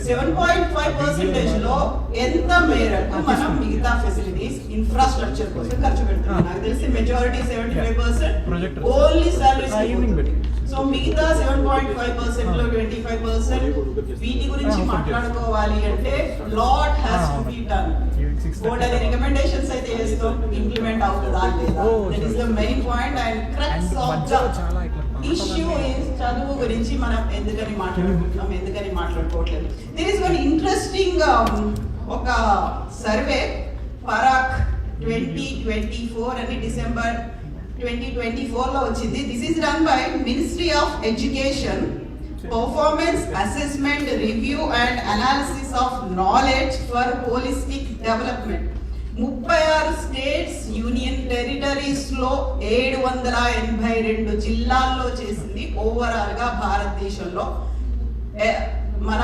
7.5% లో ఎంత మేరకు మనం మిగతా ఫెసిలిటీస్ ఇన్ఫ్రాస్ట్రక్చర్ కోసం ఖర్చు పెడుతున్నాం? నాకు తెలిసి మెజారిటీ 75% ఓన్లీ సాలరీస్. సో మిగతా 7.5% లో 25% వీటి గురించి మాట్లాడుకోవాలి అంటే lot has to be done. Board అది రికమెండేషన్స్ అయితే చేస్తాం, ఇంప్లిమెంట్ అవుతుందా లేదా? That is the main point and crux of the issue is చదువు గురించి మనం ఎందుకని మాట్లాడుకుంటున్నాం, ఎందుకని మాట్లాడుకోవట్లేదు. దిర్ ఇస్ వన్ ఇంట్రెస్టింగ్ ఒక సర్వే పరాక్ 2024 అని డిసెంబర్ 2024 లో వచ్చింది. This is run by ministry of education, performance assessment review and analysis of knowledge for holistic development. 36 states union territories లో 782 జిల్లాల్లో చేసింది. ఓవరాల్ గా భారతదేశంలో మన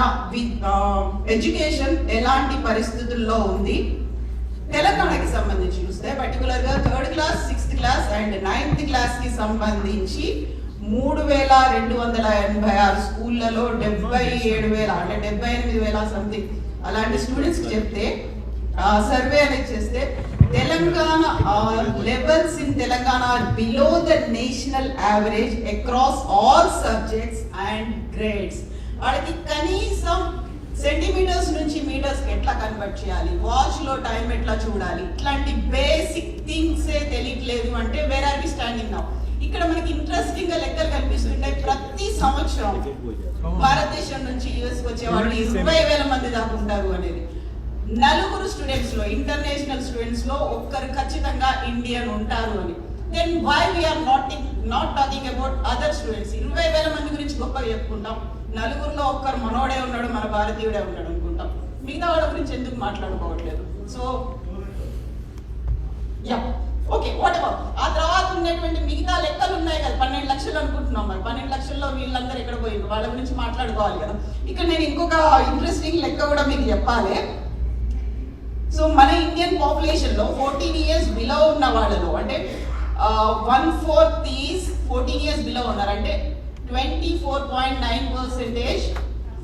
ఎడ్యుకేషన్ ఎలాంటి పరిస్థితుల్లో ఉంది, తెలంగాణకి సంబంధించి చూస్తే పర్టికులర్ గా 3rd class 6th class and 9th class కి సంబంధించి 3286 స్కూళ్లలో 77,000 అంటే 78,000 సంథింగ్ అలాంటి స్టూడెంట్స్ చెప్తే సర్వే అనేది చేస్తే Telangana levels in Telangana are below the national average across all subjects and grades. వాళ్ళకి కనీసం సెంటీమీటర్స్ నుంచి మీటర్స్ ఎట్లా కన్వర్ట్ చేయాలి, వాచ్ లో టైం ఎట్లా చూడాలి, ఇట్లాంటి బేసిక్ థింగ్స్ తెలియట్లేదు అంటే where are we standing now? ఇక్కడ మనకి ఇంట్రెస్టింగ్ గా లెక్కలు కనిపిస్తుంటాయి. ప్రతి సంవత్సరం భారతదేశం నుంచి యుఎస్ వచ్చే వాళ్ళు 20,000 మంది దాకా ఉంటారు అనేది. 4 స్టూడెంట్స్ లో, ఇంటర్నేషనల్ స్టూడెంట్స్ లో ఒక్కరు ఖచ్చితంగా ఇండియన్ ఉంటారు అని. Then why we are not talking about other students? 20,000 మంది గురించి గొప్పగా చెప్పుకుంటాం, 4లో ఒక్కరు మనోడే ఉన్నాడు, మన భారతీయుడే ఉన్నాడు అనుకుంటాం. మిగతా వాళ్ళ గురించి ఎందుకు మాట్లాడుకోవట్లేదు? So ya okay, whatever. ఆ తర్వాత ఉన్నటువంటి మిగతా లెక్కలు ఉన్నాయి కదా, 12 లక్షలు అనుకుంటున్నాం. మరి 12 లక్షల్లో వీళ్ళందరూ ఎక్కడ పోయింది? వాళ్ళ గురించి మాట్లాడుకోవాలి కదా. ఇక్కడ నేను ఇంకొక ఇంట్రెస్టింగ్ లెక్క కూడా మీకు చెప్పాలి. సో మన ఇండియన్ పాపులేషన్ లో 14 ఇయర్స్ బిలో ఉన్న వాళ్ళలో అంటే 1/4 ఈజ్ 14 ఇయర్స్ బిలో ఉన్నారు. అంటే 24.9%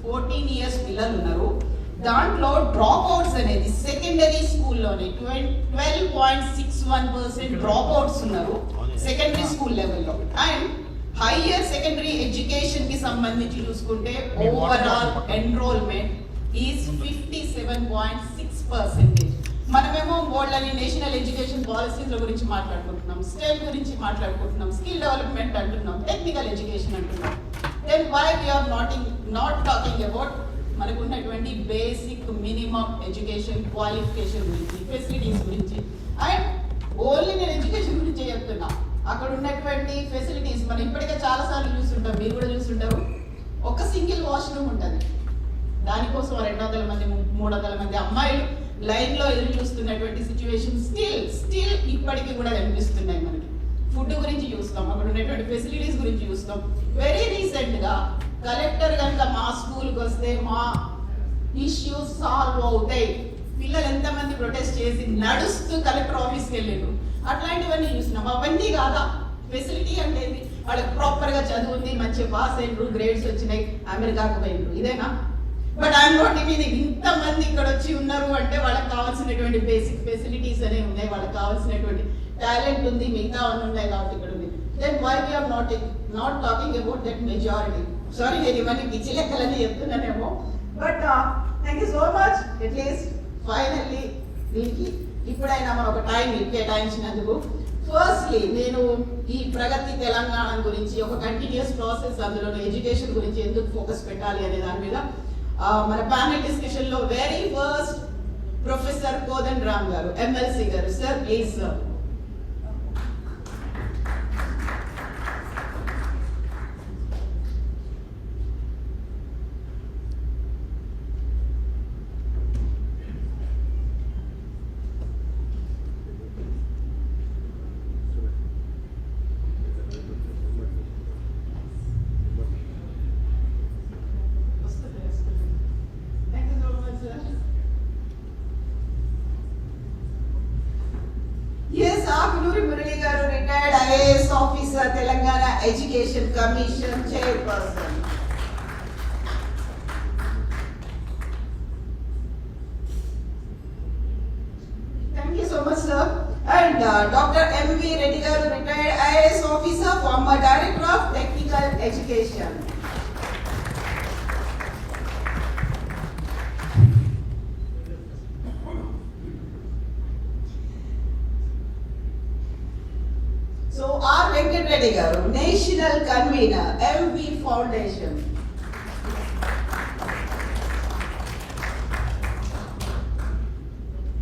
14 ఇయర్స్ పిల్లలు ఉన్నారు. దాంట్లో డ్రాప్ అవుట్స్ అనేది సెకండరీ స్కూల్లోనే 12.61% డ్రాప్ అవుట్స్ ఉన్నారు సెకండరీ స్కూల్ లెవెల్లో. అండ్ హైయర్ సెకండరీ ఎడ్యుకేషన్ కి సంబంధించి చూసుకుంటే ఓవరాల్ ఎన్రోల్మెంట్ ఈజ్ 57.6%. మనమేమో వాళ్ళని నేషనల్ ఎడ్యుకేషన్ పాలసీల గురించి మాట్లాడుకుంటున్నాం, స్టేట్ గురించి మాట్లాడుకుంటున్నాం, స్కిల్ డెవలప్మెంట్ అంటున్నాం, టెక్నికల్ ఎడ్యుకేషన్ అంటున్నాం. Then why we are not talking about మనకు ఉన్నటువంటి బేసిక్ మినిమం ఎడ్యుకేషన్ క్వాలిఫికేషన్ గురించి, ఫెసిలిటీస్ గురించి. అండ్ ఓన్లీ నేను ఎడ్యుకేషన్ గురించి చెప్తున్నా, అక్కడ ఉన్నటువంటి ఫెసిలిటీస్ మనం ఇప్పటికే చాలా సార్లు చూస్తుంటాం, మీరు కూడా చూస్తుంటారు. ఒక సింగిల్ వాష్రూమ్ ఉంటుంది, దానికోసం 200 మంది 300 మంది అమ్మాయిలు లైన్ లో ఎదురు చూస్తున్నటువంటి సిచ్యువేషన్ స్టిల్ ఇప్పటికీ కూడా కనిపిస్తున్నాయి మనకి. ఫుడ్ గురించి చూస్తాం, అక్కడ ఉన్నటువంటి ఫెసిలిటీస్ గురించి చూస్తాం. వెరీ రీసెంట్ గా కలెక్టర్ కనుక మా స్కూల్కి వస్తే మా ఇష్యూస్ సాల్వ్ అవుతాయి, పిల్లలు ఎంతమంది ప్రొటెస్ట్ చేసి నడుస్తూ కలెక్టర్ ఆఫీస్కి వెళ్ళారు, అట్లాంటివన్నీ చూసినాం. అవన్నీ కాదా ఫెసిలిటీ అంటే? వాళ్ళకి ప్రాపర్ గా చదువుంది, మంచిగా పాస్ అయినరు, గ్రేడ్స్ వచ్చినాయి, అమెరికాకు పోయినరు, ఇదేనా? బట్ ఐఎమ్ నాట్ మీనింగ్ ఇంతమంది ఇక్కడ వచ్చి ఉన్నారు అంటే వాళ్ళకి కావాల్సినటువంటి బేసిక్ ఫెసిలిటీస్ అనేవి ఉన్నాయి, వాళ్ళకి కావాల్సినటువంటి టాలెంట్ ఉంది, మిగతా అన్నీ ఉన్నాయి కాబట్టి ఇక్కడ ఉంది. Then why we are not talking about that majority? Sorry, నేను ఇవన్నీ పిచ్చి లెక్కలని చెప్తున్నానేమో, but thank you so much. At least finally దీనికి ఇప్పుడైనా మనం ఒక టైం కేటాయించినందుకు. ఫస్ట్లీ నేను ఈ ప్రగతి తెలంగాణ గురించి ఒక కంటిన్యూస్ ప్రాసెస్, అందులో ఎడ్యుకేషన్ గురించి ఎందుకు ఫోకస్ పెట్టాలి అనే దాని మీద మన ప్యానెల్ డిస్కషన్ లో వెరీ ఫస్ట్ ప్రొఫెసర్ కోదండరామ్ గారు, ఎమ్మెల్సీ గారు. Sir please sir. Officer, Telangana education commission chairperson. Dr. M.V. Reddy garu, retired IAS officer, former director of technical education. So R. Venkat Reddy garu, national convener, MV Foundation.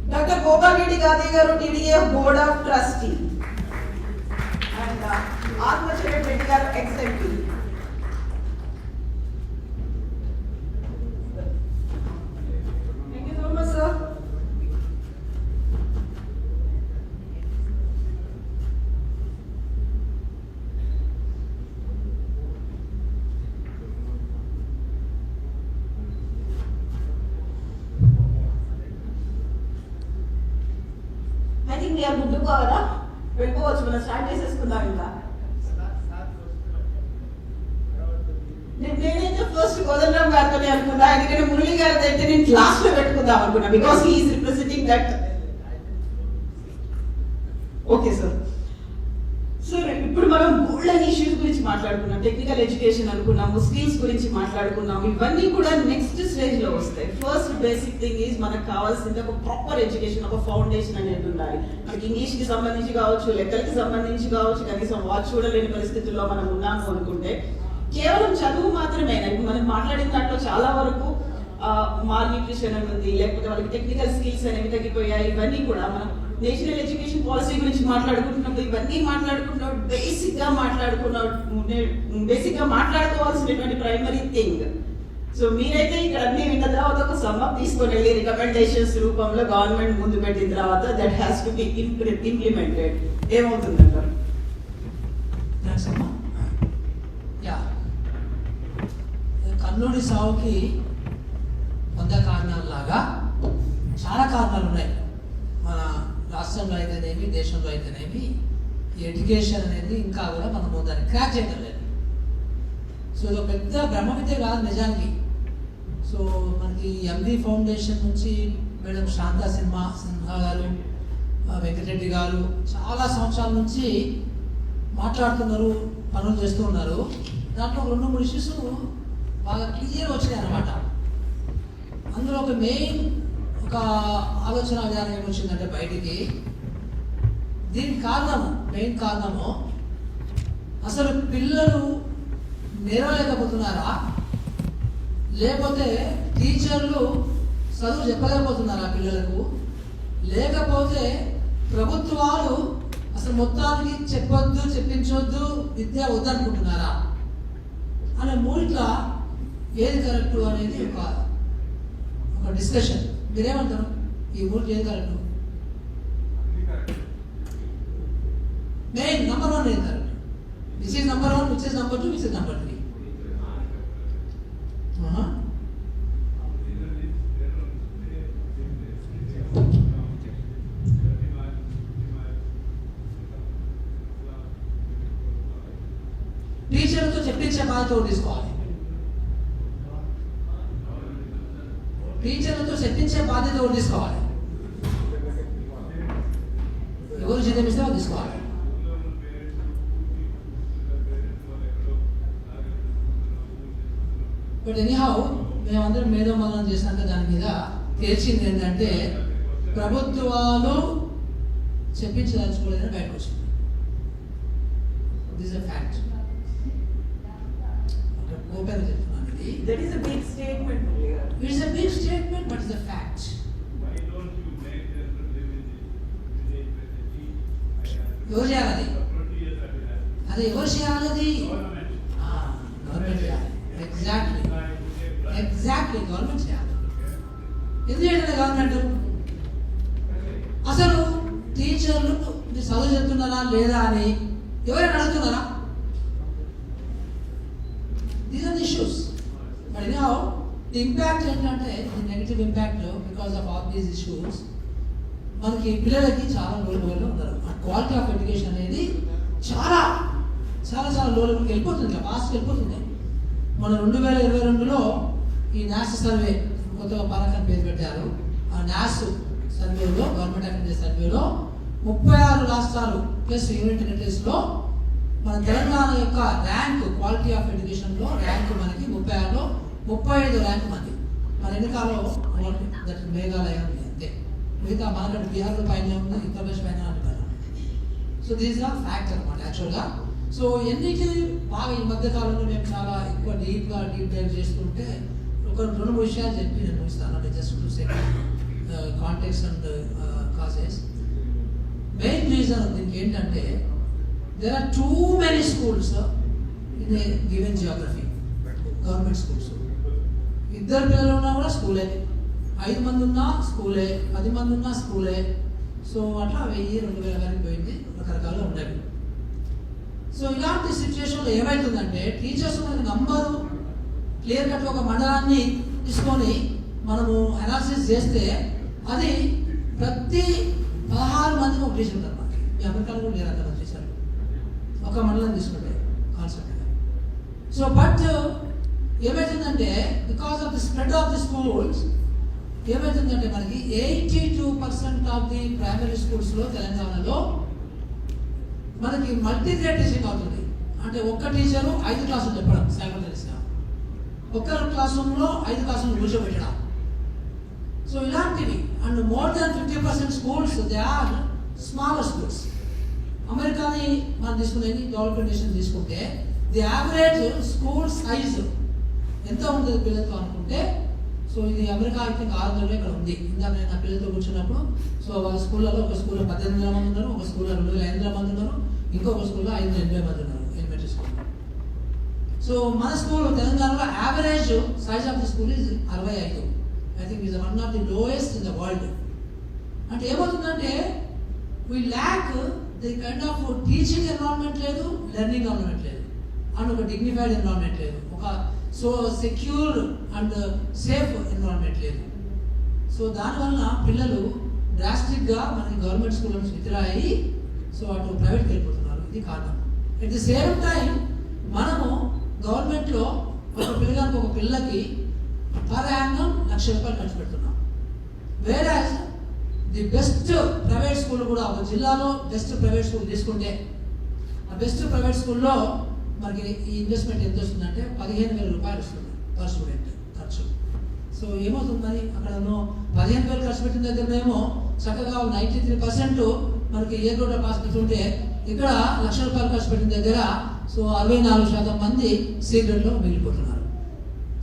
Dr. Gopal Reddy garu, TDA Board of Trustee. And Atmacharan Reddy garu, ex-MP. Thank you so much, sir. I think we are good to go కదా వెళ్ళిపోవచ్చు మనం start చేసేసుకుందాం ఇంకా నేనైతే first Kodandaram గారితోనే అనుకున్నా ఎందుకంటే మురళి గారితో అయితే నేను క్లాస్ లో పెట్టుకుందాం అనుకున్నా because he is representing that okay sir sir ఇప్పుడు మనం గోల్డెన్ ఇష్యూస్ గురించి మాట్లాడుకున్నాం టెక్నికల్ ఎడ్యుకేషన్ అనుకున్నాము స్కిల్స్ గురించి మాట్లాడుకున్నాము ఇవన్నీ కూడా నెక్స్ట్ స్టేజ్ లో వస్తాయి ఫస్ట్ బేసిక్ థింగ్ ఈజ్ మనకు కావాల్సింది ఒక ప్రాపర్ ఎడ్యుకేషన్ ఒక ఫౌండేషన్ అనేది ఉండాలి మనకి ఇంగ్లీష్ కి సంబంధించి కావచ్చు లెక్కలకి సంబంధించి కావచ్చు కనీసం వాచ్ చూడలేని పరిస్థితుల్లో మనం ఉన్నాము అనుకుంటే కేవలం చదువు మాత్రమే మనం మాట్లాడిన దాంట్లో చాలా వరకు మాల్ న్యూట్రిషన్ అని ఉంది లేకపోతే వాళ్ళకి టెక్నికల్ స్కిల్స్ అనేవి తగ్గిపోయాయి ఇవన్నీ కూడా మనం నేషనల్ ఎడ్యుకేషన్ పాలసీ గురించి మాట్లాడుకుంటున్నప్పుడు ఇవన్నీ మాట్లాడుకుంటున్నాం బేసిక్ గా మాట్లాడుకోవాల్సినటువంటి ప్రైమరీ థింగ్ సో మీరైతే ఇక్కడ అన్ని విన్న తర్వాత ఒక సమ్మప్ తీసుకొని వెళ్ళి రికమెండేషన్స్ రూపంలో గవర్నమెంట్ ముందు పెట్టిన తర్వాత that has to be implemented ఏమవుతుందంటారు కర్నూలు సావుకి 100 కారణాలలాగా చాలా కారణాలు ఉన్నాయి మన రాష్ట్రంలో అయితేనేమి దేశంలో అయితేనేమి ఈ ఎడ్యుకేషన్ అనేది ఇంకా కూడా మనము దాన్ని క్రాక్ చేయడం లేదు సో ఇది ఒక పెద్ద బ్రహ్మ విద్య కాదు నిజానికి సో మనకి ఎంవి ఫౌండేషన్ నుంచి మేడం శాంతా సిన్హా గారు వెంకటరెడ్డి గారు చాలా సంవత్సరాల నుంచి మాట్లాడుతున్నారు పనులు చేస్తూ ఉన్నారు దాంట్లో 2-3 ఇష్యూస్ బాగా క్లియర్ వచ్చినాయి అన్నమాట అందులో ఒక మెయిన్ ఒక ఆలోచన విధానం ఏమొచ్చిందంటే బయటికి దీనికి మెయిన్ కారణము అసలు పిల్లలు నేర్వలేకపోతున్నారా లేకపోతే టీచర్లు చదువు చెప్పలేకపోతున్నారా పిల్లలకు లేకపోతే ప్రభుత్వాలు అసలు మొత్తానికి చెప్పొద్దు చెప్పించొద్దు విద్య వద్దనుకుంటున్నారా అనే మూడిట్ల ఏది కరెక్ట్ అనేది ఒక డిస్కషన్ మీరేమంటారు ఈ మూడు ఏది కరెక్ట్ మెయిన్ నంబర్ 1 ఏది correct this is number 1 which is number 2 which is number 3 టీచర్లతో చెప్పించే బాధ్యత తీసుకోవాలి టీచర్లతో చెప్పించే బాధ్యత తీసుకోవాలి ఎవరు చదివిస్తే వాళ్ళు తీసుకోవాలి బట్ ఎనీహౌ మేమందరం మేధోమదనం చేసినాక దాని మీద తేల్చింది ఏంటంటే ప్రభుత్వాలు చెప్పించదలుచుకోలేదని బయటకు వచ్చింది this is a fact open చెప్తున్నాను ఇది that is a big statement it is a big statement but is a fact ఎవరు చేయాలి అది ఎవరు చేయాలి అది గవర్నమెంట్ చేయాలి ఎగ్జాక్ట్లీ గవర్నమెంట్ చేయాలి ఎందుకు చేయాలి గవర్నమెంట్ అసలు టీచర్లు మీరు చదువు చెప్తున్నారా లేదా అని ఎవరైనా అడుగుతున్నారా these are the issues but anyhow the impact ఏంటంటే the negative impact because of all these issues మనకి పిల్లలకి చాలా లో లెవెల్లో ఉన్నారు క్వాలిటీ ఆఫ్ ఎడ్యుకేషన్ అనేది చాలా చాలా చాలా లో లెవెల్కి వెళ్ళిపోతుంది ఫాస్ట్ వెళ్ళిపోతుంది మన 2022లో ఈ నాస్ సర్వే కొత్తగా పాలకన్ పేరు పెట్టారు ఆ నాస్ సర్వేలో గవర్నమెంట్ ఆఫ్ ఇండియా సర్వేలో 36 రాష్ట్రాలు ప్లస్ యూనిట్ టెరిటరీస్లో మన తెలంగాణ యొక్క ర్యాంక్ క్వాలిటీ ఆఫ్ ఎడ్యుకేషన్లో ర్యాంక్ మనకి 36లో 35 ర్యాంక్ మంది. మన ఎన్నికల్లో దట్ మేఘాలయ ఉంది అంతే. మిగతా మనకంటే బీహార్లో పైన ఉంది, ఉత్తరప్రదేశ్ పైన అంటారు. సో దీస్ ఆర్ ఫ్యాక్ట్ అనమాట యాక్చువల్గా. సో ఎన్నిటి బాగా ఈ మధ్య కాలంలో మేము చాలా ఎక్కువ డీప్ డైవ్ చేసుకుంటే ఒక 2-3 విషయాలు చెప్పి నేను ముగిస్తాను. అంటే just to set context and causes. Main reason దీనికి ఏంటంటే there are too many schools in a given geography, government schools. ఇద్దరు పిల్లలు ఉన్నా కూడా స్కూలే, 5 మంది ఉన్నా స్కూలే, 10 మంది ఉన్నా స్కూలే. సో అట్లా 1000-2000 వరకు పోయింది, రకరకాలుగా ఉండేవి. సో ఇలాంటి సిచ్యువేషన్లో ఏమవుతుందంటే టీచర్స్ మనకి నంబరు క్లియర్ కట్ ఒక మండలాన్ని తీసుకొని మనము అనాలిసిస్ చేస్తే అది ప్రతి 16 మందికి ఒక టీచర్ ఉంటారు. మనకి ఈ అమెరికాలో కూడా లేరు అంతమంది టీచర్లు ఒక మండలం తీసుకుంటే కాన్సెప్ట్గా. సో బట్ ఏమవుతుందంటే because of the spread of the schools ఏమవుతుందంటే మనకి 82% ఆఫ్ ది ప్రైమరీ స్కూల్స్లో తెలంగాణలో మనకి మల్టీగ్రేడ్ టీచింగ్ అవుతుంది. అంటే ఒక్క టీచరు 5 క్లాసులు చెప్పడం సైమల్టేనియస్గా, ఒక్క క్లాస్ రూమ్లో 5 క్లాసులు కూర్చోబెట్టడం. సో ఇలాంటివి and more than 50% schools they are smaller schools. అమెరికాని మనం తీసుకునే డెవలప్డ్ నేషన్ తీసుకుంటే ది యావరేజ్ స్కూల్ సైజ్ ఎంత ఉంటుంది పిల్లలతో అనుకుంటే, సో ఇది అమెరికా ఐ థింక్ 600 ఇక్కడ ఉంది. ఇందాక నేను నా పిల్లలతో కూర్చున్నప్పుడు సో వాళ్ళ స్కూళ్ళలో ఒక స్కూల్లో 1800 మంది ఉన్నారు, ఒక స్కూల్లో 2500 మంది ఉన్నారు, ఇంకొక స్కూల్లో 580 మంది ఉన్నారు ఎలిమెంటరీ స్కూల్. సో మన స్కూల్ తెలంగాణలో average size of the school is 65. I think is one of the lowest in the world. అంటే ఏమవుతుందంటే we lakh the kind of teaching environment లేదు, లెర్నింగ్ ఎన్విరాన్మెంట్ లేదు, అండ్ ఒక డిగ్నిఫైడ్ ఎన్విరాన్మెంట్ లేదు, ఒక so secure and safe environment లేదు. So దానివల్ల పిల్లలు డ్రాస్టిక్గా మనకి గవర్నమెంట్ స్కూల్ నుంచి విత్డ్రా అయ్యి సో అటు ప్రైవేట్కి వెళ్ళిపోతున్నారు. ఇది కారణం. అట్ ది సేమ్ టైం మనము గవర్నమెంట్లో ఒక పిల్లకి పర్ యాన్నం ₹1,00,000 ఖర్చు పెడుతున్నాం. వేరే ది బెస్ట్ ప్రైవేట్ స్కూల్ కూడా ఒక జిల్లాలో బెస్ట్ ప్రైవేట్ స్కూల్ తీసుకుంటే ఆ బెస్ట్ ప్రైవేట్ స్కూల్లో మనకి ఈ ఇన్వెస్ట్మెంట్ ఎంత వస్తుందంటే ₹15,000 వస్తుంది పర్ స్టూడెంట్ ఖర్చు. సో ఏమవుతుంది మరి అక్కడ 15,000 ఖర్చు పెట్టిన దగ్గరనేమో చక్కగా 93% మనకి ఏ గ్రేడ్ పాస్ పెట్టుంటే ఇక్కడ ₹1,00,000 ఖర్చు పెట్టిన దగ్గర సో 64% మంది సి గ్రేడ్లో మిగిలిపోతున్నారు.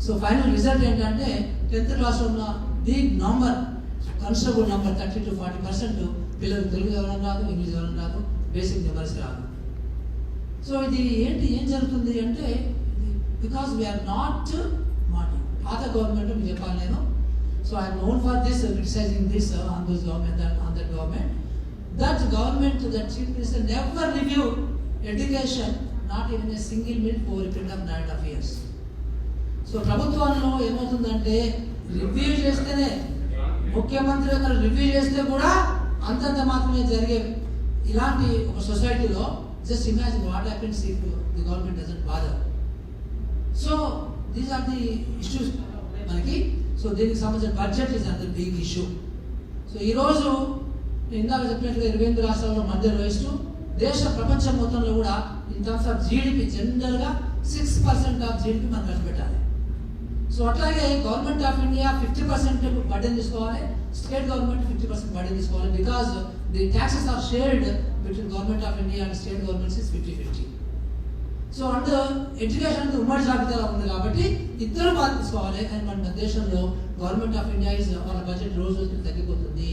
సో ఫైనల్ రిజల్ట్ ఏంటంటే 10th క్లాస్లో ఉన్న బిగ్ నంబర్ కన్స్టబుల్ నంబర్ 30-40% పిల్లలు తెలుగు చదవడం రాదు, ఇంగ్లీష్ చదవడం రాదు, బేసిక్ న్యూమర్స్ రాదు. సో ఇది ఏం జరుగుతుంది అంటే బికాస్ వీఆర్ నాట్ మాడింగ్. పాత గవర్నమెంట్ మీకు చెప్పాలి నేను. So I'm known for this criticizing this on this government on that government. That government that chief minister never review education, not even a single minute for a period of 9.5 years. So ప్రభుత్వంలో ఏమవుతుందంటే review చేస్తేనే ముఖ్యమంత్రి గారు review చేస్తే కూడా అంతంత మాత్రమే జరిగే ఇలాంటి ఒక సొసైటీలో just imagine what happens if the government doesn't bother. So these are the issues మనకి. సో దీనికి సంబంధించిన బడ్జెట్ ఇస్ అంత బిగ్ ఇష్యూ. సో ఈరోజు ఇందాక చెప్పినట్టుగా 28 రాష్ట్రాల్లో మధ్య లోయెస్ట్, ప్రపంచం మొత్తంలో కూడా ఇన్ టర్మ్స్ ఆఫ్ జీడిపి జనరల్గా 6% ఆఫ్ జీడిపి మనం ఖర్చు పెట్టాలి. సో అట్లాగే గవర్నమెంట్ ఆఫ్ ఇండియా 50% బర్డెన్ తీసుకోవాలి, స్టేట్ గవర్నమెంట్ 50% బర్డెన్ తీసుకోవాలి. Because the taxes are shared between government of India and state governments is 50-50. So and education ఉమ్మడి జాబితాలో ఉంది కాబట్టి ఇద్దరు బాధ్యత తీసుకోవాలి. కానీ మన దేశంలో గవర్నమెంట్ ఆఫ్ ఇండియా ఇస్ వాళ్ళ బడ్జెట్ రోజు తగ్గిపోతుంది.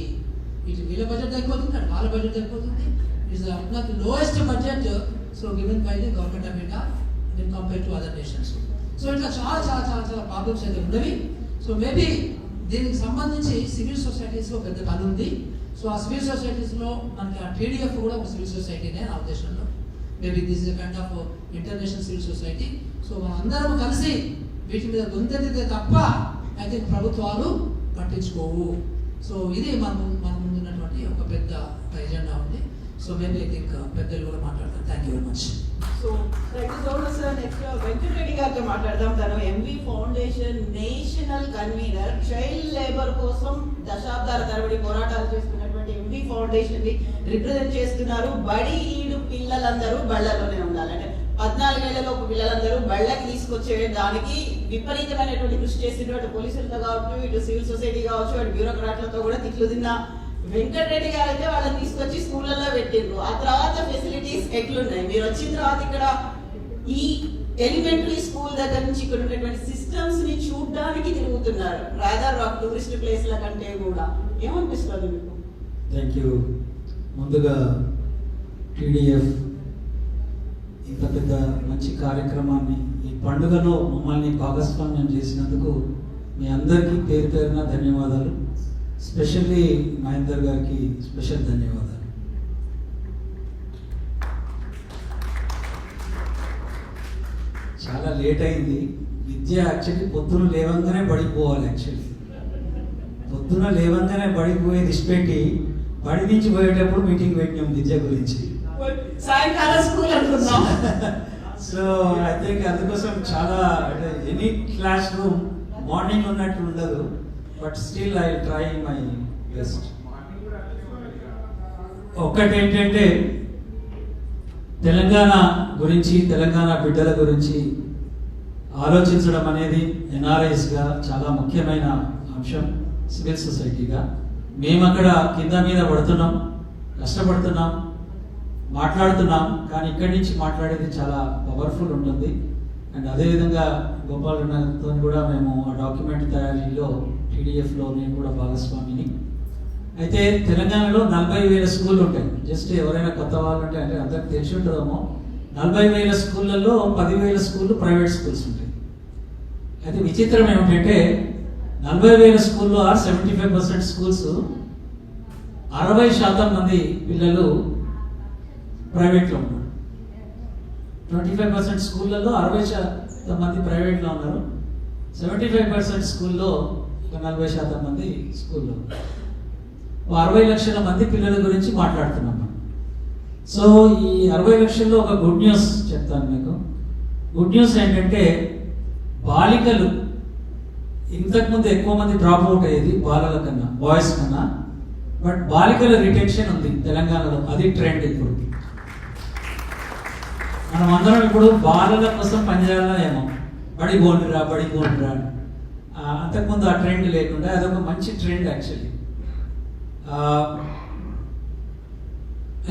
ఇటు వీళ్ళ బడ్జెట్ తగ్గిపోతుంది, అటు వాళ్ళ బడ్జెట్ తగ్గిపోతుంది. It's one of the lowest budget so given by the government of India in compare to other nations. So ఇట్లా చాలా ప్రాబ్లమ్స్ అయితే ఉన్నవి. సో మేబీ దీనికి సంబంధించి సివిల్ సొసైటీస్లో పెద్ద పని ఉంది. సో ఆ సివిల్ సొసైటీస్లో మనకి ఆ టీడీఎఫ్ కూడా ఒక సివిల్ సొసైటీనే నా ఉద్దేశంలో. Maybe this is kind of international civil society. So మనందరం కలిసి వీటి మీద గొంతెత్తితే తప్ప అయితే ప్రభుత్వాలు పట్టించుకోవు. సో ఇది మన ముందున్నటువంటి ఒక పెద్ద ఎజెండా ఉంది. సో మేబీ ఐ థింక్ పెద్దలు కూడా మాట్లాడతారు. Thank you very much. So thank you so much sir. Next Venkatareddy గారితో మాట్లాడదాం. తను MV foundation national convener, child labour కోసం దశాబ్దాల తరబడి పోరాటాలు చేస్తున్నటువంటి ఉన్నటువంటి ఎంవి ఫౌండేషన్ ని రిప్రజెంట్ చేస్తున్నారు. బడి ఈడు పిల్లలందరూ బళ్ళలోనే ఉండాలి, అంటే 14 ఏళ్లలోపు పిల్లలందరూ బళ్ళకి తీసుకొచ్చే దానికి విపరీతమైనటువంటి కృషి చేసిండ్రు. అటు పోలీసులతో కావచ్చు, ఇటు సివిల్ సొసైటీ కావచ్చు, అటు బ్యూరోక్రాట్లతో కూడా తిట్లు తిన్న వెంకటరెడ్డి గారు అయితే వాళ్ళని తీసుకొచ్చి స్కూళ్ళల్లో పెట్టిండ్రు. ఆ తర్వాత ఫెసిలిటీస్ ఎట్లున్నాయి, మీరు వచ్చిన తర్వాత ఇక్కడ ఈ ఎలిమెంటరీ స్కూల్ దగ్గర నుంచి ఇక్కడ ఉన్నటువంటి సిస్టమ్స్ ని చూడడానికి తిరుగుతున్నారు, రాదర్ టూరిస్ట్ ప్లేస్ల కంటే కూడా. ఏమనిపిస్తుంది మీకు? Thank you. ముందుగా టీడీఎఫ్ ఇంత పెద్ద మంచి కార్యక్రమాన్ని ఈ పండుగలో మమ్మల్ని భాగస్వామ్యం చేసినందుకు మీ అందరికీ పేరు పేరున ధన్యవాదాలు. స్పెషల్లీ మహేందర్ గారికి స్పెషల్ ధన్యవాదాలు. చాలా లేట్ అయింది. విద్య యాక్చువల్లీ పొద్దున లేవంగానే బడిపోవాలి. యాక్చువల్లీ పొద్దున లేవంగానే బడిపోయేది ఇష్టపెట్టి బడి నుంచి పోయేటప్పుడు మీటింగ్ పెట్టినాం విద్య గురించి. సాయంకాలం స్కూల్ అనుకున్నాం. సో ఐ థింక్ అందుకోసం చాలా అంటే ఎనీ క్లాస్ రూమ్ మార్నింగ్ ఉన్నట్టు ఉండదు, but still I try my best. ఒక్కటి ఏంటంటే తెలంగాణ గురించి, తెలంగాణ బిడ్డల గురించి ఆలోచించడం అనేది ఎన్ఆర్ఐస్గా చాలా ముఖ్యమైన అంశం. సివిల్ సొసైటీగా మేము అక్కడ కింద మీద పడుతున్నాం, కష్టపడుతున్నాం, మాట్లాడుతున్నాం, కానీ ఇక్కడి నుంచి మాట్లాడేది చాలా పవర్ఫుల్ ఉంటుంది. అండ్ అదేవిధంగా గోపాలన్నతో కూడా మేము ఆ డాక్యుమెంట్ తయారీలో టీడీఎఫ్లో నేను కూడా భాగస్వామిని. అయితే తెలంగాణలో 40,000 స్కూళ్ళు ఉంటాయి. జస్ట్ ఎవరైనా కొత్త వాళ్ళు ఉంటే అంటే అందరికి తెలిసి ఉంటుందేమో, 40,000 స్కూళ్ళల్లో 10,000 స్కూళ్ళు ప్రైవేట్ స్కూల్స్ ఉంటాయి. అయితే విచిత్రం ఏమిటంటే 40,000 స్కూల్లో 75% స్కూల్స్ 60% మంది పిల్లలు ప్రైవేట్లో ఉన్నారు. 25% స్కూళ్ళల్లో 60% మంది ప్రైవేట్లో ఉన్నారు. 75% స్కూల్లో 40% మంది స్కూల్లో. 60 లక్షల మంది పిల్లల గురించి మాట్లాడుతున్నాం మనం. సో ఈ 60 లక్షల్లో ఒక గుడ్ న్యూస్ చెప్తాను మీకు. గుడ్ న్యూస్ ఏంటంటే బాలికలు ఇంతకుముందు ఎక్కువ మంది డ్రాప్ అవుట్ అయ్యేది బాలల కన్నా, బాయ్స్ కన్నా. బట్ బాలికల రిటెన్షన్ ఉంది తెలంగాణలో, అది ట్రెండ్. ఇప్పుడు మనం అందరం ఇప్పుడు బాలల కోసం పనిచేయాలా ఏమో, బడిగోండిరా బడిగోండిరా. అంతకుముందు ఆ ట్రెండ్ లేకుండా అదొక మంచి ట్రెండ్ యాక్చువల్లీ.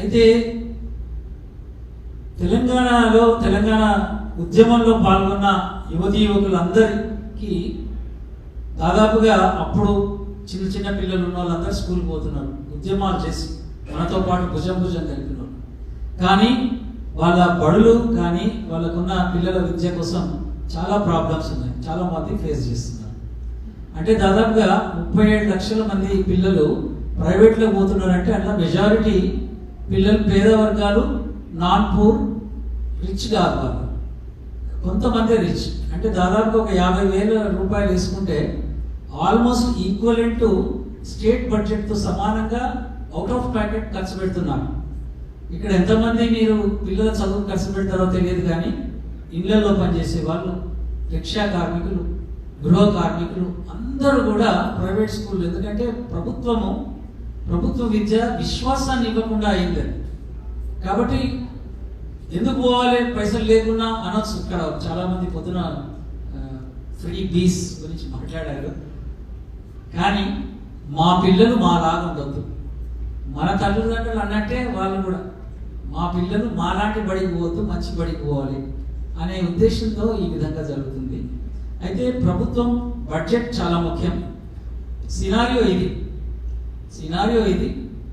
అయితే తెలంగాణలో తెలంగాణ ఉద్యమంలో పాల్గొన్న యువతీ యువకులందరికీ దాదాపుగా అప్పుడు చిన్న చిన్న పిల్లలు ఉన్న వాళ్ళందరూ స్కూల్కి పోతున్నారు, ఉద్యమాలు చేసి మనతో పాటు భుజం భుజం కలిపినారు. కానీ వాళ్ళ బడులు కానీ వాళ్ళకున్న పిల్లల విద్య కోసం చాలా ప్రాబ్లమ్స్ ఉన్నాయి, చాలా మంది ఫేస్ చేస్తున్నారు. అంటే దాదాపుగా 37 లక్షల మంది పిల్లలు ప్రైవేట్లో పోతున్నారంటే అట్లా మెజారిటీ పిల్లలు పేద వర్గాలు, నాన్ పూర్, రిచ్ కాదు వాళ్ళు. కొంతమంది రిచ్ అంటే దాదాపు ఒక 50,000 రూపాయలు వేసుకుంటే ఆల్మోస్ట్ ఈక్వలెంట్ టు స్టేట్ బడ్జెట్తో సమానంగా అవుట్ ఆఫ్ ప్యాకెట్ ఖర్చు పెడుతున్నారు. ఇక్కడ ఎంతమంది మీరు పిల్లల చదువు ఖర్చు పెడతారో తెలియదు, కానీ ఇళ్లలో పనిచేసే వాళ్ళు, రిక్షా కార్మికులు, గృహ కార్మికులు అందరూ కూడా ప్రైవేట్ స్కూల్. ఎందుకంటే ప్రభుత్వ విద్య విశ్వాసాన్ని ఇవ్వకుండా అయింది. కాబట్టి ఎందుకు పోవాలి పైసలు లేకున్నా అనొచ్చు. ఇక్కడ చాలా మంది పొద్దున ఫ్రీ బీస్ గురించి మాట్లాడారు. కానీ మా పిల్లలు మా లాగా ఉండొద్దు, మన తల్లిదండ్రులు అన్నట్టే వాళ్ళు కూడా మా పిల్లలు మాలాంటి బడికి పోవద్దు, మంచి బడికి పోవాలి అనే ఉద్దేశంతో ఈ విధంగా జరుగుతుంది. అయితే ప్రభుత్వం బడ్జెట్ చాలా ముఖ్యం. సినారియో ఇది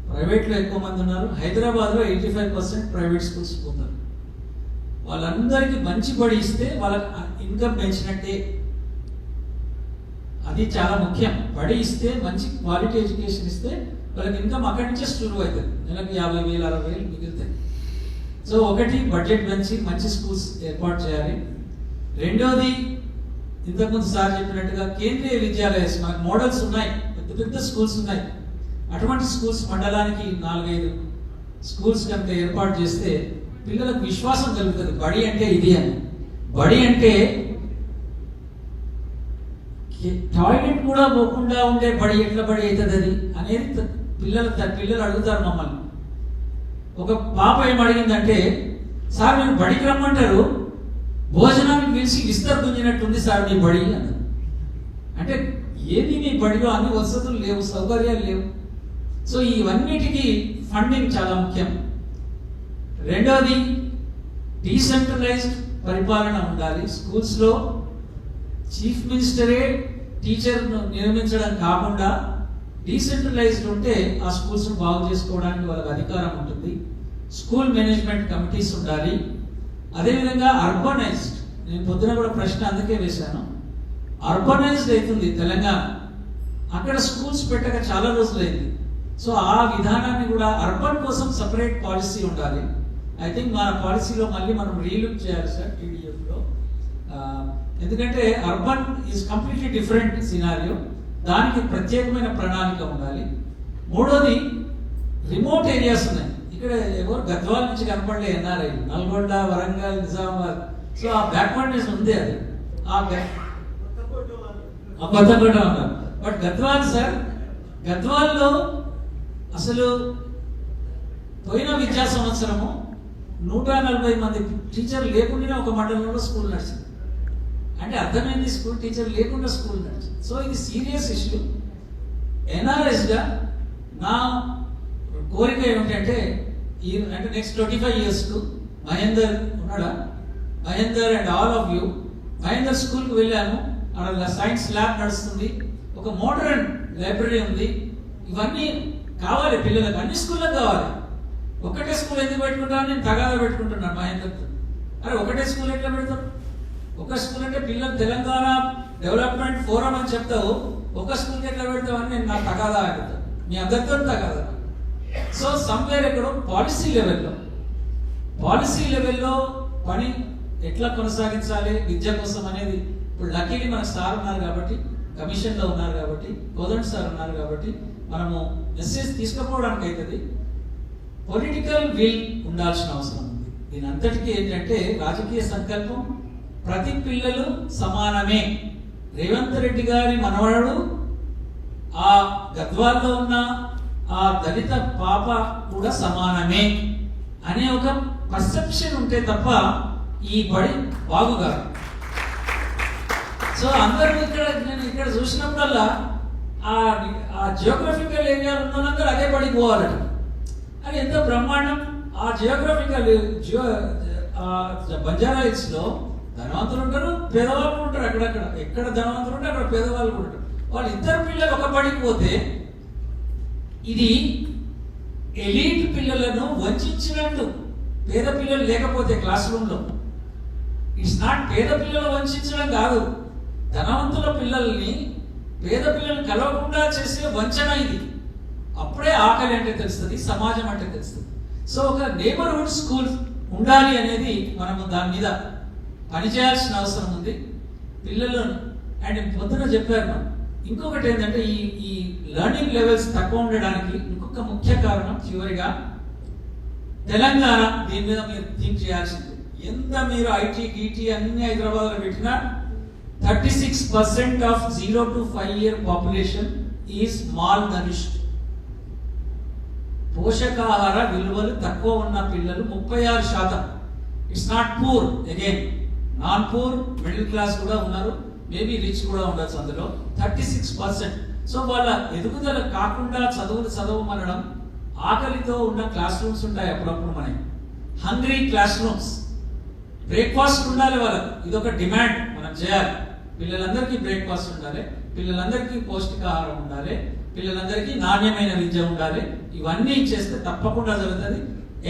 ప్రైవేట్లో ఎక్కువ మంది ఉన్నారు. హైదరాబాద్లో 85% ప్రైవేట్ స్కూల్స్ పోతారు. వాళ్ళందరికీ మంచి బడి ఇస్తే వాళ్ళకి ఇన్కమ్ పెంచినట్టే. అది చాలా ముఖ్యం. బడి ఇస్తే, మంచి క్వాలిటీ ఎడ్యుకేషన్ ఇస్తే వాళ్ళకి ఇన్కమ్ అక్కడి నుంచే శురువు అవుతుంది. నెలకు 50,000 60,000 మిగులుతాయి. సో ఒకటి బడ్జెట్ పెంచి మంచి స్కూల్స్ ఏర్పాటు చేయాలి. రెండోది ఇంతకుముందు సార్ చెప్పినట్టుగా కేంద్రీయ విద్యాలయ మోడల్స్ ఉన్నాయి, పెద్ద పెద్ద స్కూల్స్ ఉన్నాయి. అటువంటి స్కూల్స్ మండలానికి 4-5 స్కూల్స్ కనుక ఏర్పాటు చేస్తే పిల్లలకు విశ్వాసం కలుగుతుంది. బడి అంటే ఇది అని. బడి అంటే టాయిలెట్ కూడా పోకుండా ఉండే బడి ఎట్లా బడి అవుతుంది అది అనేది పిల్లలు అడుగుతారు మమ్మల్ని. ఒక పాప ఏం అడిగిందంటే, సార్ మీరు బడికి రమ్మంటారు, భోజనానికి పిలిచి విస్తర్ గుంజినట్టుంది సార్ మీ బడి అన్నారు. అంటే ఏది మీ బడిలో అన్ని వసతులు లేవు, సౌకర్యాలు లేవు. సో ఇవన్నిటికీ ఫండింగ్ చాలా ముఖ్యం. రెండవది డీసెంట్రలైజ్డ్ పరిపాలన ఉండాలి. స్కూల్స్లో చీఫ్ మినిస్టరే టీచర్ను నియమించడం కాకుండా డీసెంట్రలైజ్డ్ ఉంటే ఆ స్కూల్స్ను బాగు చేసుకోవడానికి వాళ్ళకి అధికారం ఉంటుంది. స్కూల్ మేనేజ్మెంట్ కమిటీస్ ఉండాలి. అదేవిధంగా అర్బనైజ్డ్, నేను పొద్దున కూడా ప్రశ్న అందుకే వేశాను, అర్బనైజ్డ్ అవుతుంది తెలంగాణ. అక్కడ స్కూల్స్ పెట్టక చాలా రోజులైంది. సో ఆ విధానాన్ని కూడా అర్బన్ కోసం సపరేట్ పాలసీ ఉండాలి. ఐ థింక్ మన పాలసీలో మళ్ళీ మనం రీలుక్ చేయాలి సార్ టీడీఎఫ్లో. ఎందుకంటే urban is completely different scenario, దానికి ప్రత్యేకమైన ప్రణాళిక ఉండాలి. మూడోది రిమోట్ ఏరియాస్ ఉన్నాయి. ఇక్కడ ఎవరు గద్వాల్ నుంచి కనపడలే ఎన్ఆర్ఐ, నల్గొండ, వరంగల్, నిజామాబాద్. సో ఆ బ్యాక్వర్డ్నెస్ ఉంది. అది కొత్తకోట ఉన్నారు. బట్ గద్వాల్ సార్, గద్వాల్లో అసలు పోయిన విద్యా సంవత్సరము 140 మంది టీచర్లు లేకుండా ఒక మండలంలో స్కూల్ నడిచింది. అంటే అర్థమైంది, స్కూల్ టీచర్ లేకుండా స్కూల్ నడిచింది. సో ఇది సీరియస్ ఇష్యూ. ఎన్ఆర్ఎస్గా నా కోరిక ఏమిటంటే, అంటే నెక్స్ట్ 25 yearsకు మహేందర్ ఉన్నాడా, Mahender and all of you, Mahender స్కూల్కి వెళ్ళాను. అక్కడ సైన్స్ ల్యాబ్ నడుస్తుంది, ఒక మోడర్న్ లైబ్రరీ ఉంది. ఇవన్నీ కావాలి పిల్లలకు, అన్ని స్కూళ్ళకి కావాలి. ఒకటే స్కూల్ ఎందుకు పెట్టుకుంటాను, నేను తగాదా పెట్టుకుంటున్నాను మహేందర్తో. అరే ఒకటే స్కూల్ ఎట్లా పెడతాం? ఒక స్కూల్ అంటే పిల్లలు తెలంగాణ డెవలప్మెంట్ ఫోరం అని చెప్తావు, ఒక స్కూల్కి ఎట్లా పెడతావు అని నేను నా తగాదా అడుగుతాను. మీ అందరితో తగాదా. సో సమ్వేర్ ఎక్కడో పాలసీ లెవెల్లో పని ఎట్లా కొనసాగించాలి విద్య కోసం అనేది. ఇప్పుడు లక్కీలీ మన సార్ ఉన్నారు కాబట్టి, కమిషన్లో ఉన్నారు కాబట్టి, కోదండ్ సార్ ఉన్నారు కాబట్టి మనము మెసేజ్ తీసుకుపోవడానికి అవుతుంది. పొలిటికల్ విల్ ఉండాల్సిన అవసరం ఉంది. దీని అంతటికీ ఏంటంటే రాజకీయ సంకల్పం. ప్రతి పిల్లలు సమానమే. రేవంత్ రెడ్డి గారి మనవడు ఆ గద్వాల్లో ఉన్న ఆ దళిత పాప కూడా సమానమే అనే ఒక పర్సెప్షన్ ఉంటే తప్ప ఈ బడి బాగుగా. సో అందరూ నేను ఇక్కడ చూసినప్పుడల్లా ఆ జియోగ్రఫికల్ ఏరియాలో ఉన్న వాళ్ళందరూ అదే బడికి పోవాలట. అది ఎంతో బ్రహ్మాండం. ఆ జియోగ్రఫికల్ బంజారా హిల్స్లో ధనవంతులు ఉంటారు, పేదవాళ్ళు ఉంటారు. అక్కడక్కడ ఎక్కడ ధనవంతులు ఉంటే అక్కడ పేదవాళ్ళు ఉంటారు. వాళ్ళు ఇద్దరు పిల్లలు ఒక బడికి పోతే ఇది ఎలీట్ పిల్లలను వంచినట్టు. పేద పిల్లలు లేకపోతే క్లాస్ రూమ్లో ఇట్స్ నాట్ పేద పిల్లలు వంచడం కాదు, ధనవంతుల పిల్లల్ని పేద పిల్లలు కలవకుండా చేసే వంచన ఇది. అప్పుడే ఆకలి అంటే తెలుస్తుంది, సమాజం అంటే తెలుస్తుంది. సో ఒక నేబర్హుడ్ స్కూల్ ఉండాలి అనేది మనము దాని మీద పనిచేయాల్సిన అవసరం ఉంది. పిల్లలు అండ్ పొద్దున చెప్పారు మనం. ఇంకొకటి ఏంటంటే ఈ లెర్నింగ్ లెవెల్స్ తక్కువ ఉండడానికి ఇంకొక ముఖ్య కారణం చివరిగా తెలంగాణ. దీని మీద మీరు థింక్ చేయాల్సింది. ఎంత మీరు ఐటీ గీటీ అన్ని హైదరాబాద్లో పెట్టినా 36% of 0 to 5 year population is mall nourished. పోషకాహార విలువలు తక్కువ ఉన్న పిల్లలు 36%. It's not poor, again non poor, middle class కూడా ఉన్నారు, మేబీ రిచ్ కూడా ఉండొచ్చు అందులో. 36%. సో వాళ్ళ ఎదుగుదల కాకుండా చదవమనడం. ఆకలితో ఉన్న క్లాస్ రూమ్స్ ఉంటాయి అప్పుడప్పుడు మనకి, హంగ్రీ క్లాస్ రూమ్స్. బ్రేక్ఫాస్ట్ ఉండాలి వాళ్ళకి, ఇదొక డిమాండ్ మనం చేయాలి. పిల్లలందరికీ బ్రేక్ఫాస్ట్ ఉండాలి, పిల్లలందరికీ పౌష్టికాహారం ఉండాలి, పిల్లలందరికీ నాణ్యమైన విద్య ఉండాలి. ఇవన్నీ చేస్తే తప్పకుండా జరుగుతుంది.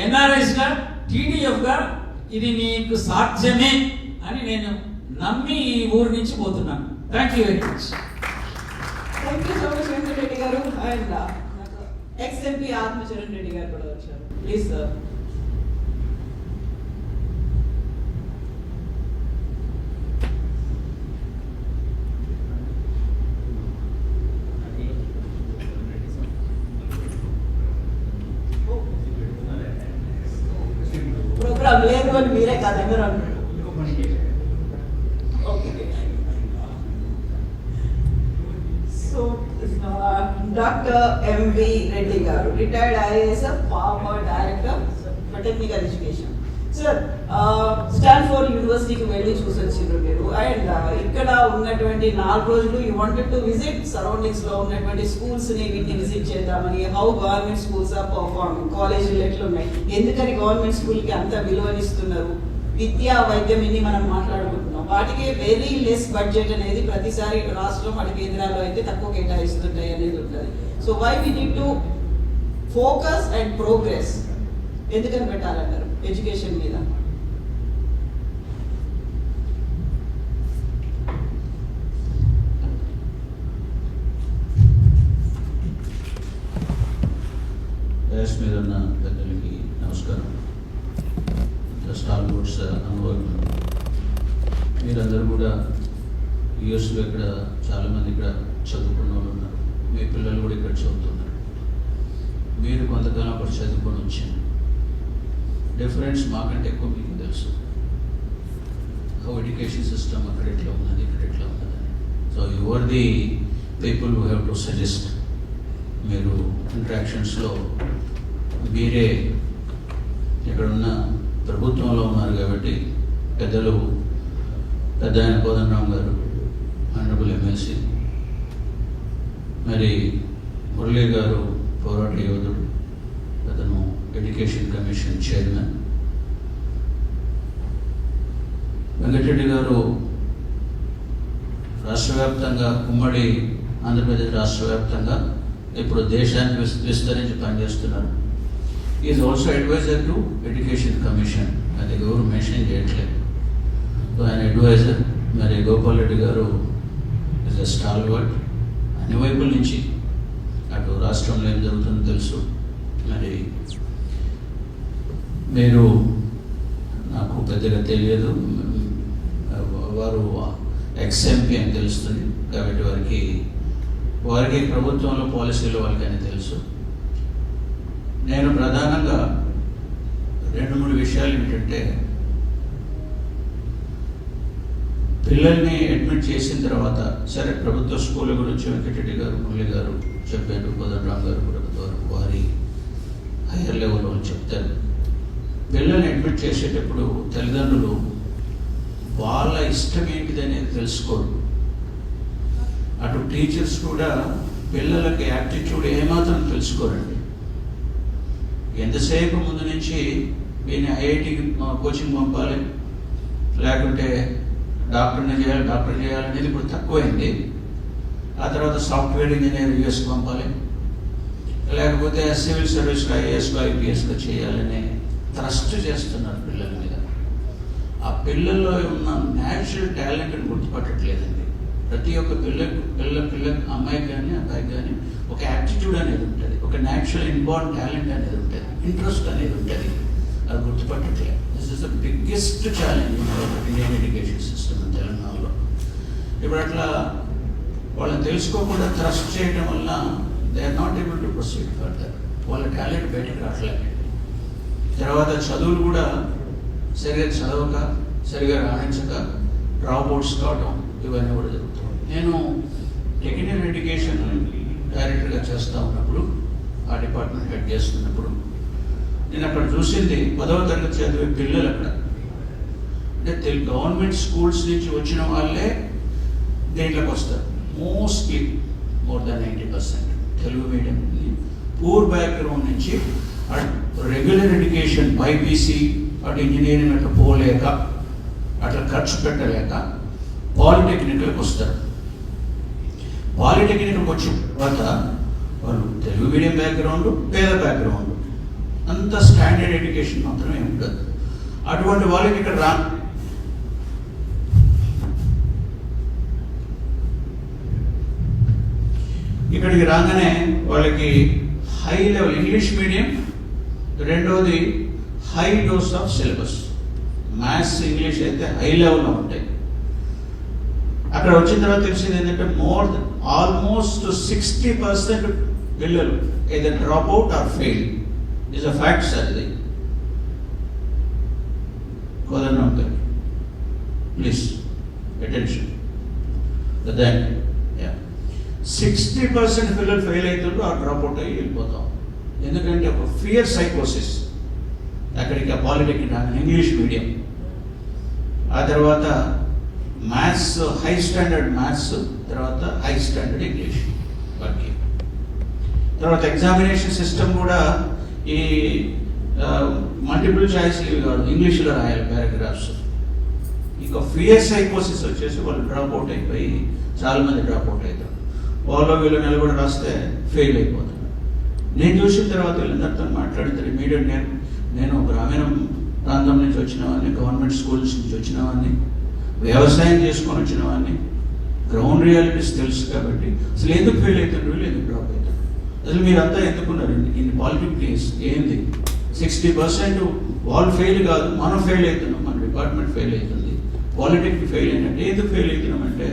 ఎన్ఆర్ఎస్గా, టీడీఎఫ్గా ఇది మీకు సాధ్యమే అని నేను నమ్మి ఈ ఊరు నుంచి పోతున్నాను. Thank you very much. Thank you so much Venkata Reddy గారు. అండ్ ఎక్స్-ఎంపీ ఆత్మచరణ్ రెడ్డి గారు కూడా వచ్చారు. Please sir. ప్రోగ్రామ్ లేదు అని మీరే కాదు అందరూ అంటారు. Okay. So Dr. M.V. Reddy garu, retired IAS, former director for technical education. Sir, Stanford University కి వెళ్ళి చూసొచ్చిండ్రు మీరు, అండ్ ఇక్కడ ఉన్నటువంటి 4 రోజులు you wanted to visit surroundings లో ఉన్నటువంటి స్కూల్స్ ని వీటిని విజిట్ చేద్దామని. How government schools are performing, కాలేజీలు ఎట్లున్నాయి, ఎందుకని గవర్నమెంట్ స్కూల్ కి అంత విలువనిస్తున్నారు, విద్యా వైద్యం ఇన్ని మనం మాట్లాడుకుంటున్నాం. వాటికి వెరీ లెస్ బడ్జెట్ అనేది ప్రతిసారి రాష్ట్రం అటు కేంద్రాల్లో అయితే తక్కువ కేటాయిస్తుంటాయి అనేది ఉంటుంది. So why we need to focus and progress ఎందుకని పెట్టాలంటారు ఎడ్యుకేషన్ మీద? డయాస్ మీద ఉన్న పెద్దలకి నమస్కారం. స్టాల్ బోర్డ్స్ అనుభవం, మీరందరూ కూడా యూఎస్లో ఇక్కడ చాలామంది ఇక్కడ చదువుకున్న వాళ్ళు ఉన్నారు, మీ పిల్లలు కూడా ఇక్కడ చదువుతున్నారు. మీరు కొంతకాలం అక్కడ చదువుకొని వచ్చాను, డిఫరెన్స్ మాకంటే ఎక్కువ మీకు తెలుసు. ఎడ్యుకేషన్ సిస్టమ్ అక్కడ ఎట్లా ఉన్నది, ఇక్కడ ఎట్లా ఉన్నదని. So your the people who have to suggest. మీరు ఇంట్రాక్షన్స్లో మీరే ఇక్కడ ఉన్న ప్రభుత్వంలో ఉన్నారు కాబట్టి పెద్ద ఆయన కోదండరామ్ గారు, ఆనరబుల్ ఎమ్మెల్సీ, మరి మురళీ గారు పోరాట యోధుడు, అతను ఎడ్యుకేషన్ కమిషన్ చైర్మన్, వెంకటరెడ్డి గారు రాష్ట్ర వ్యాప్తంగా, ఉమ్మడి ఆంధ్రప్రదేశ్ రాష్ట్ర వ్యాప్తంగా ఇప్పుడు దేశానికి విస్తరించి పనిచేస్తున్నారు. Is also adviser to education commission, అది ఎవరు మెన్షన్ చేయట్లేదు. ఆయన అడ్వైజర్. మరి గోపాల్ రెడ్డి గారు ఇస్ ఎ స్టాల్వర్డ్, అన్ని వైపుల నుంచి అటు రాష్ట్రంలో ఏం జరుగుతుందో తెలుసు. మరి మీరు నాకు పెద్దగా తెలియదు, వారు ఎక్స్ఎంపీ అని తెలుస్తుంది కాబట్టి వారికి ప్రభుత్వంలో పాలసీలు వాళ్ళకని తెలుసు. నేను ప్రధానంగా 2-3 విషయాలు ఏంటంటే, పిల్లల్ని అడ్మిట్ చేసిన తర్వాత, సరే ప్రభుత్వ స్కూళ్ళ గురించి వెంకటరెడ్డి గారు, మురళి గారు చెప్పారు, కోదండరామ్ గారు కూడా వారి హైయర్ లెవెల్లో చెప్తారు. పిల్లల్ని అడ్మిట్ చేసేటప్పుడు తల్లిదండ్రులు వాళ్ళ ఇష్టం ఏంటిది అనేది తెలుసుకోరు. అటు టీచర్స్ కూడా పిల్లలకి యాప్టిట్యూడ్ ఏమాత్రం తెలుసుకోరండి. ఎంతసేపు ముందు నుంచి వీళ్ళని ఐఐటికి కోచింగ్ పంపాలి, లేకుంటే డాక్టర్ చేయాలనేది ఇప్పుడు తక్కువైంది. ఆ తర్వాత సాఫ్ట్వేర్ ఇంజనీర్ యూఎస్కి పంపాలి, లేకపోతే సివిల్ సర్వీస్లో ఐఏఎస్లో ఐపీఎస్లో చేయాలని ట్రస్ట్ చేస్తున్నారు పిల్లల మీద. ఆ పిల్లల్లో ఉన్న న్యాచురల్ టాలెంట్ని గుర్తుపట్టట్లేదండి. ప్రతి ఒక్క పిల్ల అమ్మాయికి కానీ అబ్బాయికి కానీ ఒక యాప్టిట్యూడ్ అనేది ఉంటుంది, ఒక న్యాచురల్ ఇన్బార్న్ టాలెంట్ అనేది ఉంటుంది, ఇంట్రెస్ట్ అనేది ఉంటుంది. అది గుర్తుపట్టట్లేదు. This is the biggest challenge Indian education system in తెలంగాణలో. ఇప్పుడు అట్లా వాళ్ళని తెలుసుకోకుండా ట్రస్ట్ చేయడం వల్ల they are not able to proceed further. వాళ్ళ టాలెంట్ బయటకు రావట్లేదు. తర్వాత చదువులు కూడా సరిగా చదవక, సరిగా రాణించక డ్రాప్ అవుట్స్ కావడం, ఇవన్నీ కూడా జరుగుతాయి. నేను టెక్నికల్ ఎడ్యుకేషన్ డైరెక్టర్గా చేస్తూ ఉన్నప్పుడు, ఆ డిపార్ట్మెంట్ హెడ్ చేస్తున్నప్పుడు, నేను అక్కడ చూసింది 10వ తరగతి చదివే పిల్లలు అక్కడ, అంటే గవర్నమెంట్ స్కూల్స్ నుంచి వచ్చిన వాళ్ళే దేంట్లోకి వస్తారు. Mostly more than 90% Telugu medium, poor background నుంచి రెగ్యులర్ ఎడ్యుకేషన్ బైపీసీ అటు ఇంజనీరింగ్ అట్లా పోలేక, అట్లా ఖర్చు పెట్టలేక పాలిటెక్నిక్లకు వస్తారు. పాలిటెక్నిక్కి వచ్చిన తర్వాత వాళ్ళు తెలుగు మీడియం బ్యాక్గ్రౌండ్, పేద బ్యాక్గ్రౌండ్, అంత స్టాండర్డ్ ఎడ్యుకేషన్ మాత్రమే ఉంటుంది. అటువంటి వాళ్ళకి ఇక్కడ ఇక్కడికి రాగానే వాళ్ళకి హై లెవెల్ ఇంగ్లీష్ మీడియం, రెండవది high dose of syllabus. Maths, English అయితే హై లెవెల్లో ఉంటాయి. అక్కడ వచ్చిన తర్వాత తెలిసింది ఏంటంటే ఆల్మోస్ట్ 60% పిల్లలు either drop out or fail. Is a fact, sir. Please attention. Then, yeah, 60% పిల్లలు ఫెయిల్ అవుతుండ్రు, ఆ డ్రాప్ అవుట్ అయ్యి వెళ్ళిపోతాం. ఎందుకంటే ఒక ఫియర్ సైకోసిస్. అక్కడికి ఆ పాలిటెక్నిక్ ఇంగ్లీష్ మీడియం, ఆ తర్వాత మ్యాథ్స్, హై స్టాండర్డ్ మ్యాథ్స్, తర్వాత హై స్టాండర్డ్ ఇంగ్లీష్ వాటికి. తర్వాత ఎగ్జామినేషన్ సిస్టమ్ కూడా ఈ మల్టిపుల్ చాయిస్ కాదు, ఇంగ్లీష్లో రాయాలి పారాగ్రాఫ్స్. ఇంకా ఫియర్ సైకోసిస్ వచ్చేసి వాళ్ళు డ్రాప్ అవుట్ అయిపోయి చాలామంది డ్రాప్ అవుట్ అవుతారు. వాళ్ళు వీళ్ళు నిలబడి రాస్తే ఫెయిల్ అయిపోతారు. నేను చూసిన తర్వాత వీళ్ళందరితో మాట్లాడుతారు. ఇమీడియట్ నేను గ్రామీణ ప్రాంతం నుంచి వచ్చిన వాడిని, గవర్నమెంట్ స్కూల్స్ నుంచి వచ్చిన వాడిని, వ్యవసాయం చేసుకొని వచ్చిన వాడిని, గ్రౌండ్ రియాలిటీస్ తెలుసు కాబట్టి అసలు ఎందుకు ఫెయిల్ అవుతారు, వీళ్ళు ఎందుకు డ్రాప్ అవుతారు, అసలు మీరంతా ఎందుకున్నారు ఇన్ పాలిటిక్స్ ఏంది? 60% వాళ్ళు ఫెయిల్ కాదు, మనం ఫెయిల్ అవుతున్నాం, మన డిపార్ట్మెంట్ ఫెయిల్ అవుతుంది, పాలిటెక్నిక్ ఫెయిల్ అయినట్టు. ఎందుకు ఫెయిల్ అవుతున్నామంటే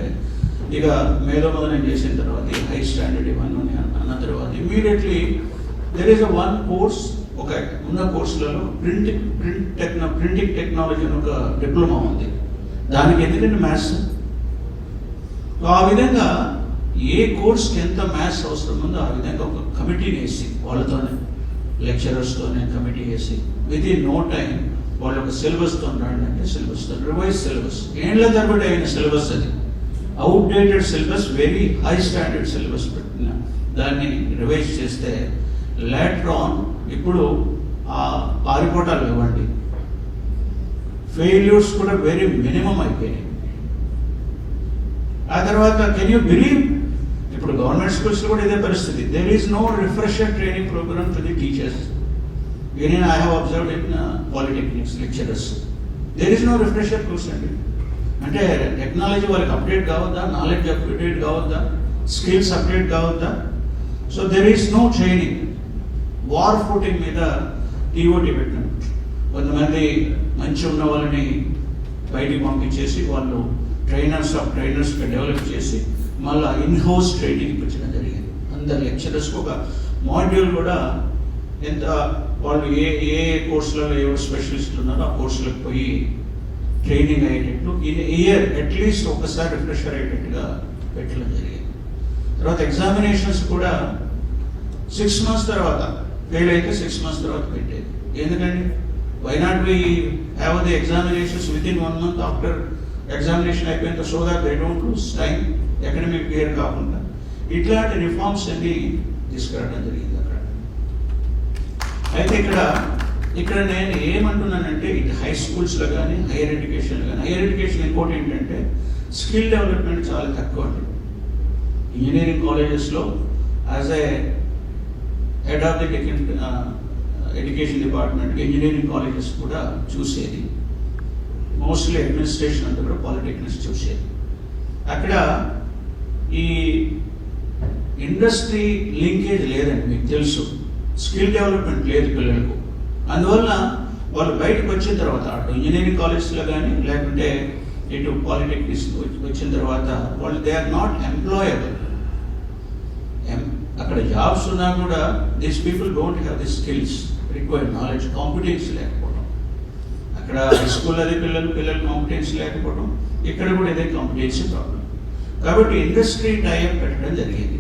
ఇక మేధోమదనం చేసిన తర్వాత హై స్టాండర్డ్ ఇవన్నీ అన్న తర్వాత immediately there is one course, ఒక ఉన్న కోర్సులలో ప్రింటింగ్ టెక్నాలజీ అని ఒక డిప్లొమా ఉంది. దానికి ఎందుకంటే మ్యాథ్స్. ఆ విధంగా ఏ కోర్స్కి ఎంత మ్యాథ్స్ అవసరం ఉందో ఆ విధంగా ఒక కమిటీని వేసి వాళ్ళతోనే లెక్చరర్స్తోనే కమిటీ వేసి విత్ ఇన్ నో టైం వాళ్ళు ఒక సిలబస్తో రాండి అంటే సిలబస్తో రివైజ్ సిలబస్, ఏళ్ళ తరబడి అయిన సిలబస్, అది outdated syllabus, very high standard syllabus పెట్టిన దాన్ని రివైజ్ చేస్తే లేటర్ ఆన్ ఇప్పుడు ఆ పారిపోటాలు ఇవ్వండి, ఫెయిల్యూర్స్ కూడా వెరీ మినిమం అయిపోయినాయి. ఆ తర్వాత కెన్ యూ బిలీవ్ ఇప్పుడు గవర్నమెంట్ స్కూల్స్లో కూడా ఇదే పరిస్థితి. There is no refresher training program to the teachers. Even I have observed in polytechnics lecturers, there is no refresher course అండి. అంటే టెక్నాలజీ వాళ్ళకి అప్డేట్ కావద్దా, నాలెడ్జ్ అప్డేట్ కావద్దా, స్కిల్స్ అప్డేట్ కావద్దా? So there is no training. War footing మీద TOT పెట్టినాం. కొంతమంది మంచి ఉన్న వాళ్ళని బయటికి పంపించేసి వాళ్ళు ట్రైనర్స్ ఆఫ్ ట్రైనర్స్గా డెవలప్ చేసి మళ్ళీ ఇన్హౌస్ ట్రైనింగ్ ఇప్పించడం జరిగింది. అందరు లెక్చరర్స్కి ఒక మాడ్యూల్ కూడా ఎంత వాళ్ళు ఏ ఏ కోర్సులలో ఏ స్పెషలిస్టులు ఉన్నారో ఆ కోర్సులకు పోయి ట్రైనింగ్ అయ్యేటట్లు ఇన్ ఇయర్ అట్లీస్ట్ ఒకసారి రిఫ్రెషర్ అయ్యేటట్టుగా పెట్టడం జరిగింది. తర్వాత ఎగ్జామినేషన్స్ కూడా 6 months తర్వాత ఫెయిల్ అయితే 6 months తర్వాత పెట్టేది. ఎందుకండి why not we have the examinations within 1 month after examination అయిపోయిన, so that they don't lose time, academic year కాకుండా. ఇట్లాంటి రిఫార్మ్స్ అన్ని తీసుకురావడం జరిగింది అక్కడ. అయితే ఇక్కడ నేను ఏమంటున్నానంటే ఇటు హై స్కూల్స్లో కానీ హైయర్ ఎడ్యుకేషన్లో కానీ, హైయర్ ఎడ్యుకేషన్ ఇంకోటి ఏంటంటే స్కిల్ డెవలప్మెంట్ చాలా తక్కువ అండి. ఇంజనీరింగ్ కాలేజెస్లో as a head of the education department engineering colleges కూడా చూసేది, మోస్ట్లీ అడ్మినిస్ట్రేషన్ అంతా కూడా పాలిటెక్నిక్స్ చూసేది. అక్కడ ఈ ఇండస్ట్రీ లింకేజ్ లేదండి, మీకు తెలుసు. స్కిల్ డెవలప్మెంట్ లేదు పిల్లలకు. అందువల్ల వాళ్ళు బయటకు వచ్చిన తర్వాత అటు ఇంజనీరింగ్ కాలేజెస్లో కానీ లేకుంటే ఇటు పాలిటెక్నిక్స్ వచ్చిన తర్వాత వాళ్ళు దే ఆర్ నాట్ ఎంప్లాయబుల్. అక్కడ జాబ్స్ ఉన్నా కూడా these people don't have the skills, required knowledge, competence లేకపోవడం. అక్కడ హై స్కూల్ అది పిల్లలు కాంపిటెన్స్ లేకపోవడం, ఇక్కడ కూడా ఇదే కాంపిటెన్సీ ప్రాబ్లం. కాబట్టి ఇండస్ట్రీ టైప్ పెట్టడం జరిగింది.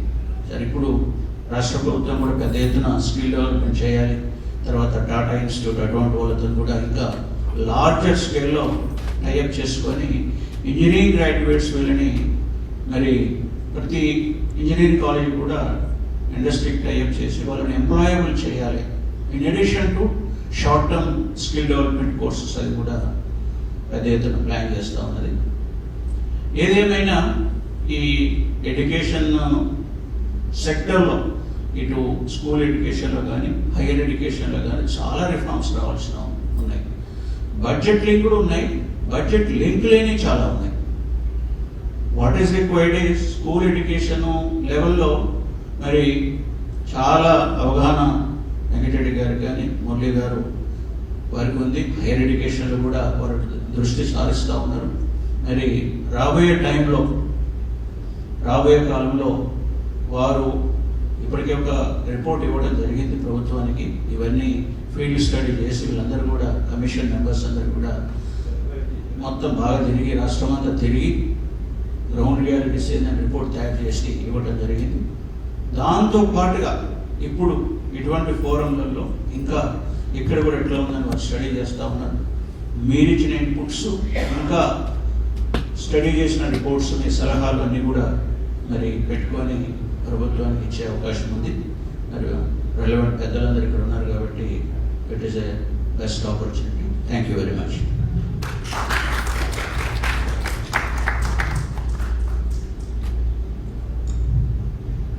సరే, ఇప్పుడు రాష్ట్ర ప్రభుత్వం కూడా పెద్ద ఎత్తున స్కిల్ డెవలప్మెంట్ చేయాలి. తర్వాత టాటా ఇన్స్టిట్యూట్ అటువంటి వాళ్ళతో కూడా ఇంకా లార్జర్ స్కేల్లో టైఅప్ చేసుకొని ఇంజనీరింగ్ గ్రాడ్యుయేట్స్ వీళ్ళని మరి ప్రతి ఇంజనీరింగ్ కాలేజ్ కూడా ఇండస్ట్రీకి టైఅప్ చేసి వాళ్ళని ఎంప్లాయబుల్ చేయాలి. In addition to short term skill development courses అది కూడా పెద్ద ఎత్తున ప్లాన్ చేస్తూ ఉన్నది. ఏదేమైనా ఈ ఎడ్యుకేషన్ సెక్టర్లో ఇటు స్కూల్ ఎడ్యుకేషన్లో కానీ హైయర్ ఎడ్యుకేషన్లో కానీ చాలా రిఫార్మ్స్ రావాల్సిన ఉన్నాయి. బడ్జెట్ లింక్ కూడా ఉన్నాయి, బడ్జెట్ లింక్ లేని చాలా ఉన్నాయి. What is required is school education లెవెల్లో మరి చాలా అవగాహన వెంకటరెడ్డి గారు కానీ మురళీ గారు వారికి ఉంది. హైయర్ ఎడ్యుకేషన్లో కూడా వారు దృష్టి సారిస్తూ ఉన్నారు. మరి రాబోయే కాలంలో వారు ఇప్పటికే ఒక రిపోర్ట్ ఇవ్వడం జరిగింది ప్రభుత్వానికి. ఇవన్నీ ఫీల్డ్ స్టడీ చేసి వీళ్ళందరూ కూడా కమిషన్ మెంబర్స్ అందరూ కూడా మొత్తం బాగా తిరిగి రాష్ట్రం అంతా తిరిగి గ్రౌండ్ రియాలిటీస్ ఏందని రిపోర్ట్ తయారు చేసి ఇవ్వటం జరిగింది. దాంతో పాటుగా ఇప్పుడు ఇటువంటి ఫోరంలలో ఇంకా ఇక్కడ కూడా ఎట్లా ఉందని వారు స్టడీ చేస్తూ ఉన్నారు. మీరు ఇచ్చిన ఇన్పుట్స్ ఇంకా స్టడీ చేసిన రిపోర్ట్స్ మీ సలహాలు అన్నీ కూడా మరి పెట్టుకొని ప్రభుత్వానికి ఇచ్చే అవకాశం ఉంది. మరి రెలవెంట్ పెద్దలందరూ ఇక్కడ ఉన్నారు కాబట్టి it is a best opportunity. Thank you very much.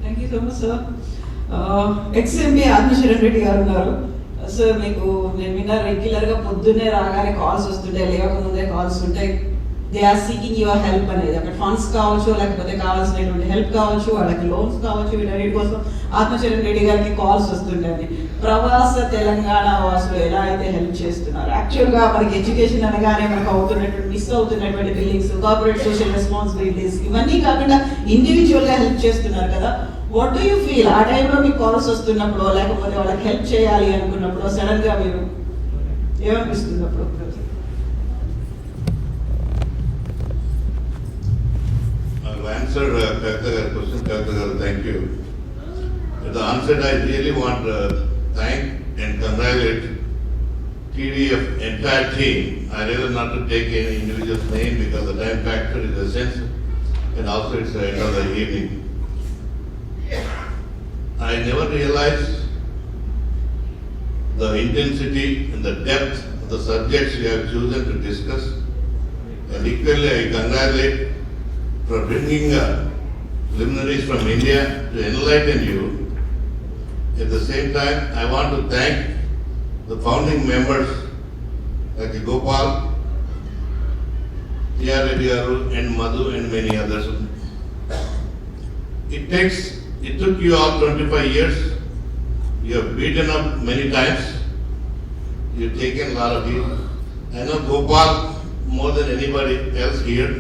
Thank you so much sir. Ex MP Atmasharan Reddy గారు ఉన్నారు. సార్ మీకు నేను విన్నా రెగ్యులర్గా పొద్దున్నే రాగానే కాల్స్ వస్తుంటాయి, లేవకముందే కాల్స్ ఉంటాయి. They are seeking your help అనేది, అక్కడ ఫండ్స్ కావచ్చు, లేకపోతే కావాల్సినటువంటి హెల్ప్ కావచ్చు, వాళ్ళకి లోన్స్ కావచ్చు, వీటన్నిటి కోసం ఆత్మశరణ్ రెడ్డి గారికి కాల్స్ వస్తుంటాయి. ప్రవాస తెలంగాణ వాసులు ఎలా అయితే హెల్ప్ చేస్తున్నారు, యాక్చువల్గా మనకి ఎడ్యుకేషన్ అనగానే మనకు అవుతున్నటువంటి మిస్ అవుతున్నటువంటి బిల్డింగ్స్, కార్పొరేట్ సోషల్ రెస్పాన్సిబిలిటీస్, ఇవన్నీ కాకుండా ఇండివిజువల్గా హెల్ప్ చేస్తున్నారు కదా. వాట్ డూ యూ ఫీల్ ఆ టైంలో మీకు కాల్స్ వస్తున్నప్పుడు, లేకపోతే వాళ్ళకి హెల్ప్ చేయాలి అనుకున్నప్పుడు సడన్ గా మీరు ఏమనిపిస్తుంది అప్పుడు? I'll answer Kavita question. Kavita, thank you. The answer I really want to thank and congratulate TDF entire team. I really not to take any individual's name because the time factor is essential, and also it's the end of the evening. I never realized the intensity and the depth of the subjects you have chosen to discuss, and equally I congratulate for bringing luminaries from India to enlighten you. At the same time, I want to thank the founding members like Gopal, T.R. Reddy garu and Madhu and many others. It took you all 25 years. You have beaten up many times. You've taken a lot of heat. I know Gopal more than anybody else here.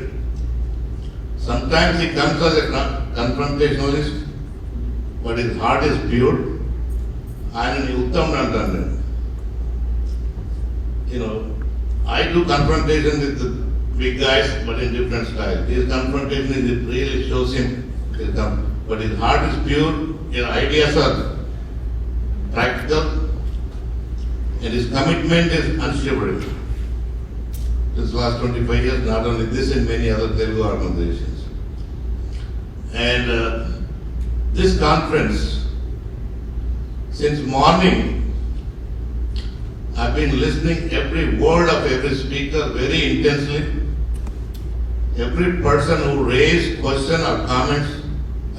Sometimes he comes as a confrontationalist, but his heart is pure. ఆయన ఉత్తమ్ అంటాను. I do confrontation with the big guys, but in different style. His confrontation is, it really shows him his but his heart is pure, his ideas are practical, and his commitment is unshakable. This last 25 years, not only this and many other Telugu organizations. And this conference, since morning, I've been listening every word of every speaker very intensely. Every person who raised question or comments,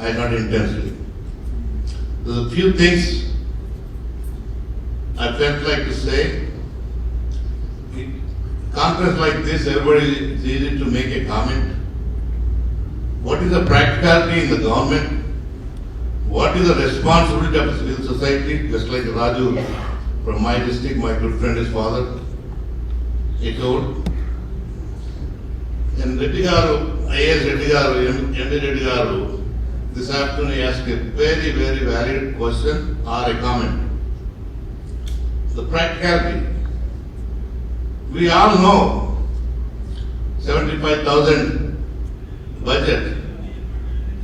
I heard intensely. There's a few things I felt like to say. Conference like this, everybody is easy to make a comment. What is the practicality in the government? What is the responsibility of civil society? Just like Raju from my district, my good friend, his father, he told. And Reddy garu, IAS Reddy garu, MD Reddy garu, this afternoon he asked a very, very valid question or a comment. The practicality. We all know 75,000 budget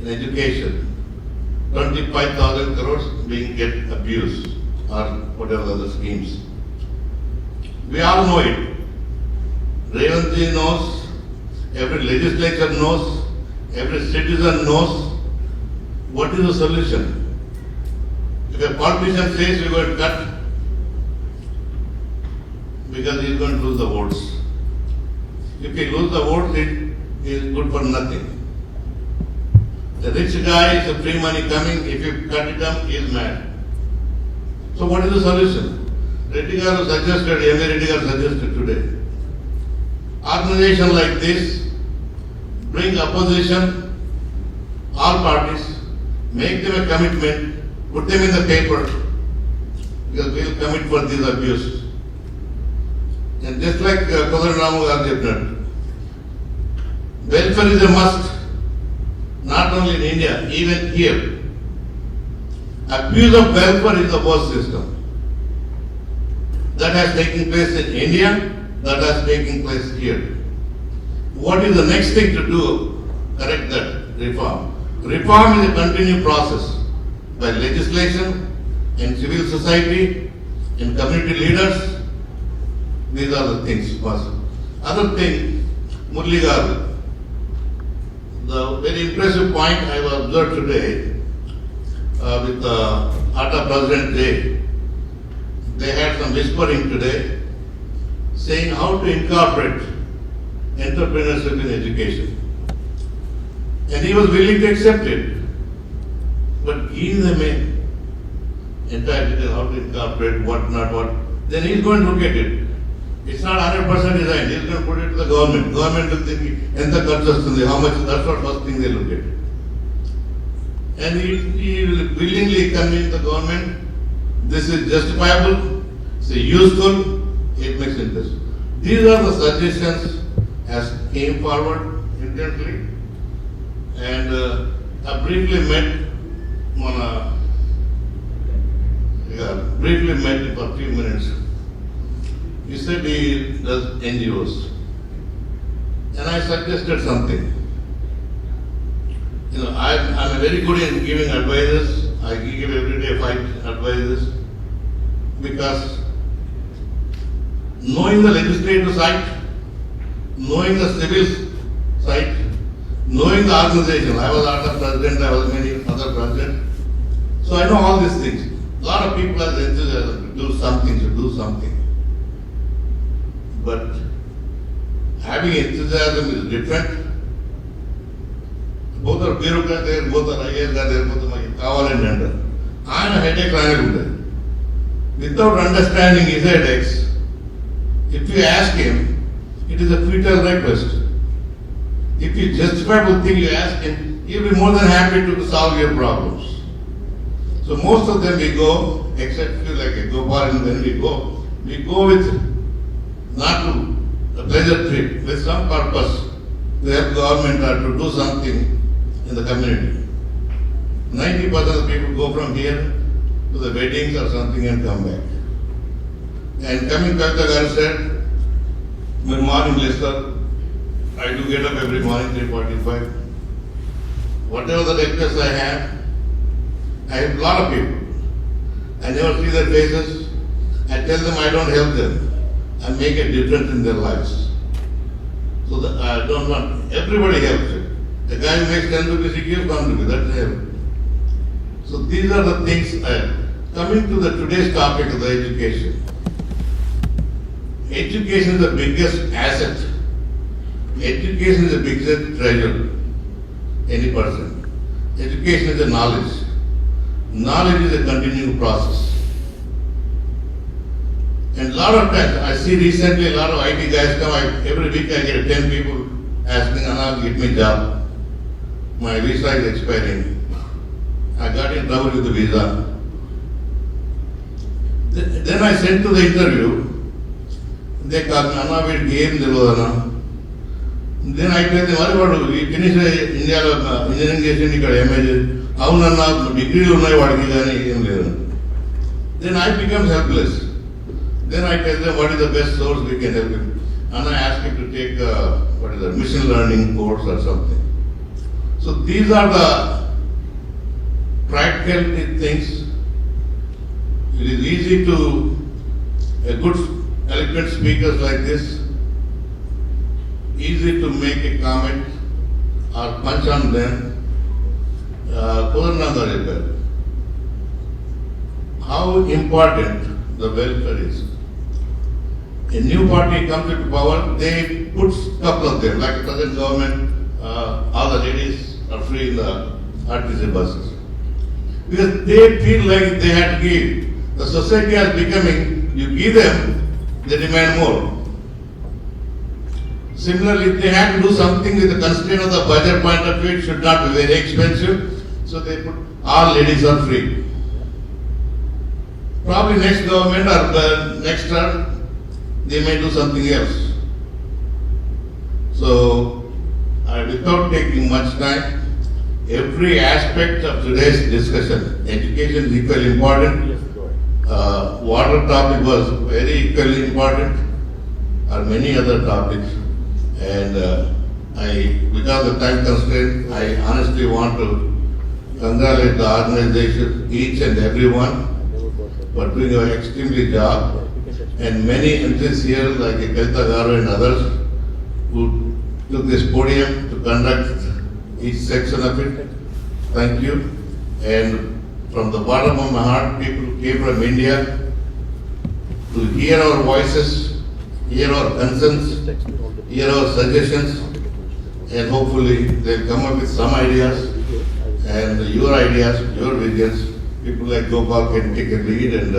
in education, 25,000 crores being get abused or whatever other schemes. We all know it. Revanth ji knows, every legislature knows, every citizen knows what is the solution. If a politician says we are going to cut because he is going to lose the votes. If he loses the votes, it is good for nothing. The rich guy is a free money coming, if you cut it down, he is mad. So what is the solution? Reddy garu suggested, M.A. Reddy garu suggested today. Organization like this, bring opposition, all parties, make them a commitment, put them in the paper, because we will commit for this abuse. And just like Kodaramu Gandhi, welfare is a must, not only in India, even here. Abuse of welfare is the worst system. That has taken place in India, that has taken place here. What is the next thing to do? correct that reform. Reform is a continued process by legislation, in civil society, in community leaders. These are the things first. Other thing, Murli garu, the very impressive point I have observed today with ATA President Day, they had some whispering today saying how to incorporate entrepreneurship in education. And he was willing to accept it. But give them a entire detail how to incorporate, what not, what. Then he's going to look at it. It's not 100% designed. He's going to put it to the government. Government will think, enta kharchu vastundi, how much, that's what first thing they look at. And he will willingly convince the government, this is justifiable, it's useful, it makes interest. These are the suggestions as came forward intently. And I briefly met him for a few minutes. He said he does NGOs. And I suggested something. You know, I'm very good in giving advices. I give every day 5 advices. Because knowing the legislative side, knowing the civil side, knowing the organization, I was ATA president, I was many other presidents. So I know all these things. A lot of people have enthusiasm to do something. But having enthusiasm is different. Both are bureaucrats there, both are IAS there, both are kavalandi antaru. Ayana headache raanadu. Without understanding his headaches, if you ask him, it is a futile request. If you justifiable thing you ask him, he'll be more than happy to solve your problems. So most of them we go, except few like a Gopal, and then we go with not to a pleasure trip, with some purpose to help government or to do something in the community. 90% of people go from here to the weddings or something and come back. And coming Kavita Garu said, my morning listener, I do get up every morning 3:45. Whatever the requests I have a lot of people. I never see their faces. I tell them I don't help them. I make a difference in their lives. So that I don't want, everybody helps it. The guy who makes 10 rupees, he gives 1 rupee, that's help. So these are the things, coming to the today's topic of the education. Education is the biggest asset. Education is the biggest treasure, any person. Education is the knowledge. Knowledge is a continuing process. And a lot of times, I see recently a lot of IT guys come, every week I get 10 people asking, Anna, get me a job. My visa is expiring. I got in trouble with the visa. Then I sent to the interview. They called me, Anna, we game the Then I tell them, what about you? Finish India engineering education, అవునన్నా డిగ్రీలు ఉన్నాయి వాడికి కానీ ఏం లేదు. Then I become helpless. Then I tell them what is the best source we can help him. And I ask him to take machine learning course or something. So these are the practical things. It is easy to a good eloquent speakers like this, easy to make a comment or punch on them. How important the welfare is. A new party comes into power, they put couple of them, like the present government, all the ladies are free in the RTC buses. Because they feel like they have to give. The society is becoming, you give them, they demand more. Similarly, they have to do something with the constraint of the budget point of view, it should not be very expensive. So they put all ladies are free. Probably next government or the next term, they may do something else. So, without taking much time, every aspect of today's discussion, education is equally important. Water topic was very equally important, or many other topics. And Because of time constraint, I honestly want to congratulate the organization, each and everyone, for doing an extremely job. And many MCs here, like Kavita Garu and others, who took this podium to conduct each section of it. Thank you. And from the bottom of my heart, people who came from India to hear our voices, hear our concerns, hear our suggestions, and hopefully they'll come up with some ideas and your ideas, your visions. People like Gopal can take a lead, and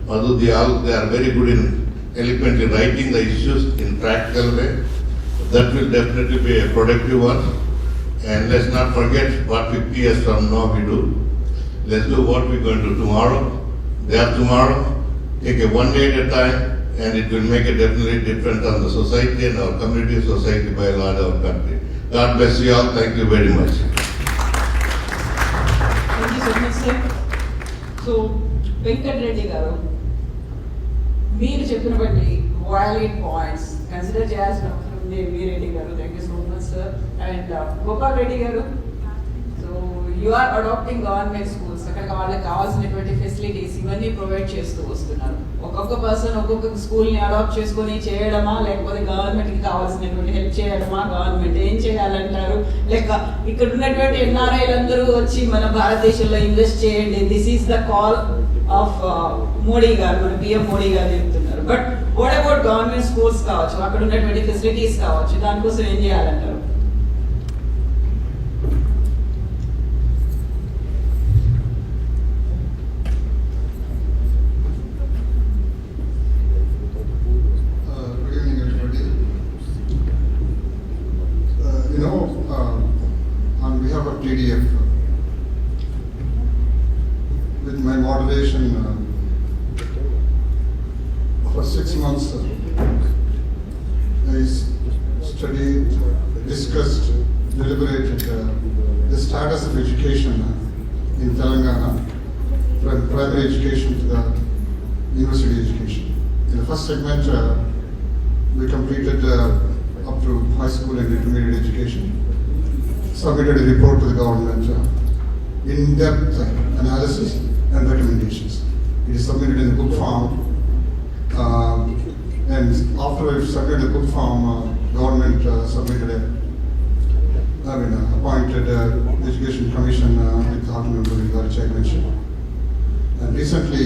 Madhu, they are very good in eloquently writing the issues in practical way. That will definitely be a productive one. And let's not forget what 50 years from now we do. Let's do what we're going to do tomorrow, day after tomorrow. Take it one day at a time, and it will make a definitely difference on the society and our community, society by large, our country. God bless you all. Thank you very much. Thank you so much, sir. So, Venkat Reddy garu, మీరు చెప్పిన బట్టి valid points consider చేయాల్సిన అవసరం ఉంది. రెడ్డి గారు, thank you so much sir. And Gopal Reddy గారు, so you are adapting government schools, అక్కడ వాళ్ళకి కావాల్సినటువంటి ఫెసిలిటీస్ ఇవన్నీ ప్రొవైడ్ చేస్తూ వస్తున్నారు. ఒక్కొక్క పర్సన్ ఒక్కొక్క స్కూల్ని అడాప్ట్ చేసుకొని చేయడమా, లేకపోతే గవర్నమెంట్కి కావాల్సినటువంటి హెల్ప్ చేయడమా, గవర్నమెంట్ ఏం చేయాలంటారు, లేక ఇక్కడ ఉన్నటువంటి ఎన్ఆర్ఐలందరూ వచ్చి మన భారతదేశంలో ఇన్వెస్ట్ చేయండి, this is the call of Modi గారు, మన పిఎం మోడీ గారు చెప్తున్నారు. But what about government schools కావచ్చు, అక్కడ ఉన్నటువంటి ఫెసిలిటీస్ కావచ్చు, దానికోసం ఏం చేయాలంటారు? Good evening, everybody. On behalf of TDF, with my moderation for 6 months, I studied, discussed, deliberated the status of education in Telangana, from primary education to the university education. In the first segment, we completed up to high school and intermediate education, submitted a report to the government, in-depth analysis and recommendations. It is submitted in the book form, and after I submitted the book form, government appointed Education Commission with the Honorable Gari Chair mentioned. And recently,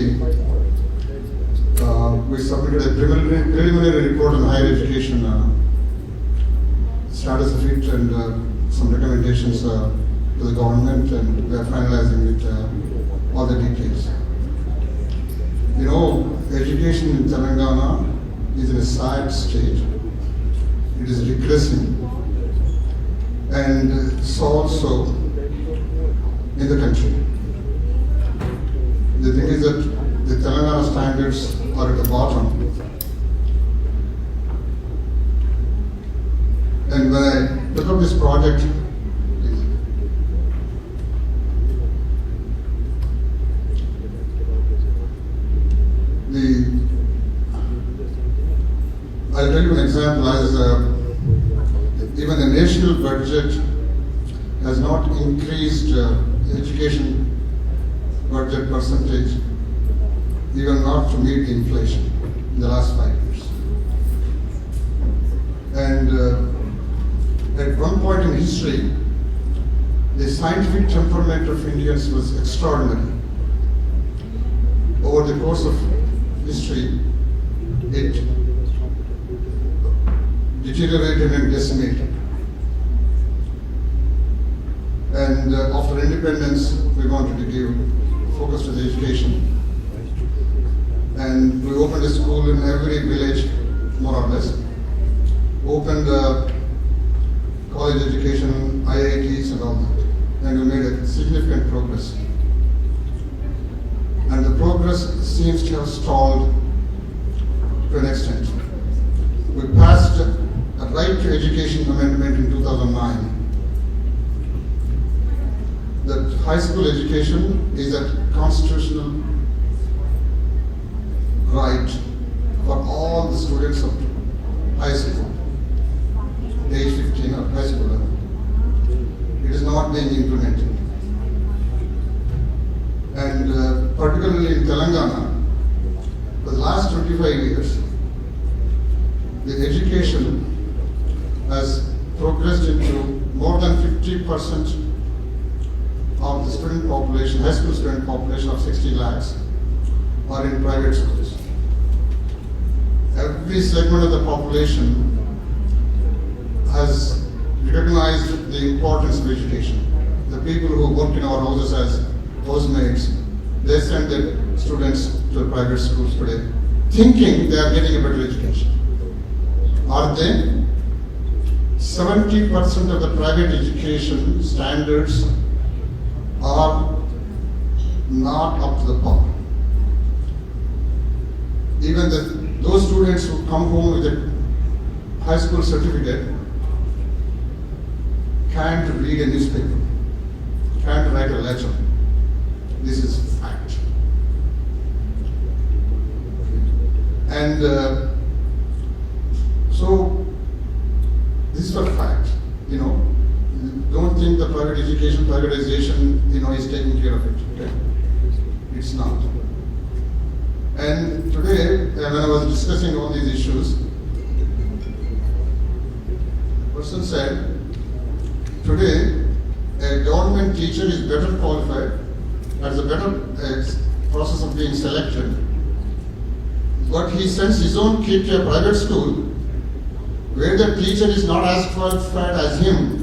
we submitted a preliminary report on higher education status of it and some recommendations to the government, and we are finalizing it, all the details. Education in Telangana is in a sad state. It is regressing, and so also in the country. The thing is that the Telangana standards are at the bottom. And when I took up this project, I'll tell you an example. As even the national budget has not increased education budget percentage, even not to meet the inflation in the last 5 years. And at one point in history, the scientific temperament of Indians was extraordinary. Over the course of history, it deteriorated and decimated. And after independence, we wanted to give focus to the education. And we opened a school in every village, more or less. Opened college education, IITs and all that. And we made a significant progress. And the progress seems to have stalled to an extent. We passed a right to education amendment in 2009. That high school education is a constitutional right for all the students of high school. age 15 or high school level. It is not being implemented. And particularly in Telangana, for the last 25 years, the education has progressed into more than 50% of the student population, high school student population of 60 lakhs are in private schools. Every segment of the population has recognized the importance of education. The people who work in our houses as housemaids, they send their students to private schools today, thinking they are getting a better education. Are they? 70% of the private education standards are not up to the par. Even those students who come home with a high school certificate can't read a newspaper, can't write a letter. This is fact. And so this is a fact, you know. Don't think the private education, privatization, you know, is taking care of it. Okay? It's not. And today, when I was discussing all these issues, a person said, today, a government teacher is better qualified, has a better process of being selected, but he sends his own kid to a private school where the teacher is not as qualified as him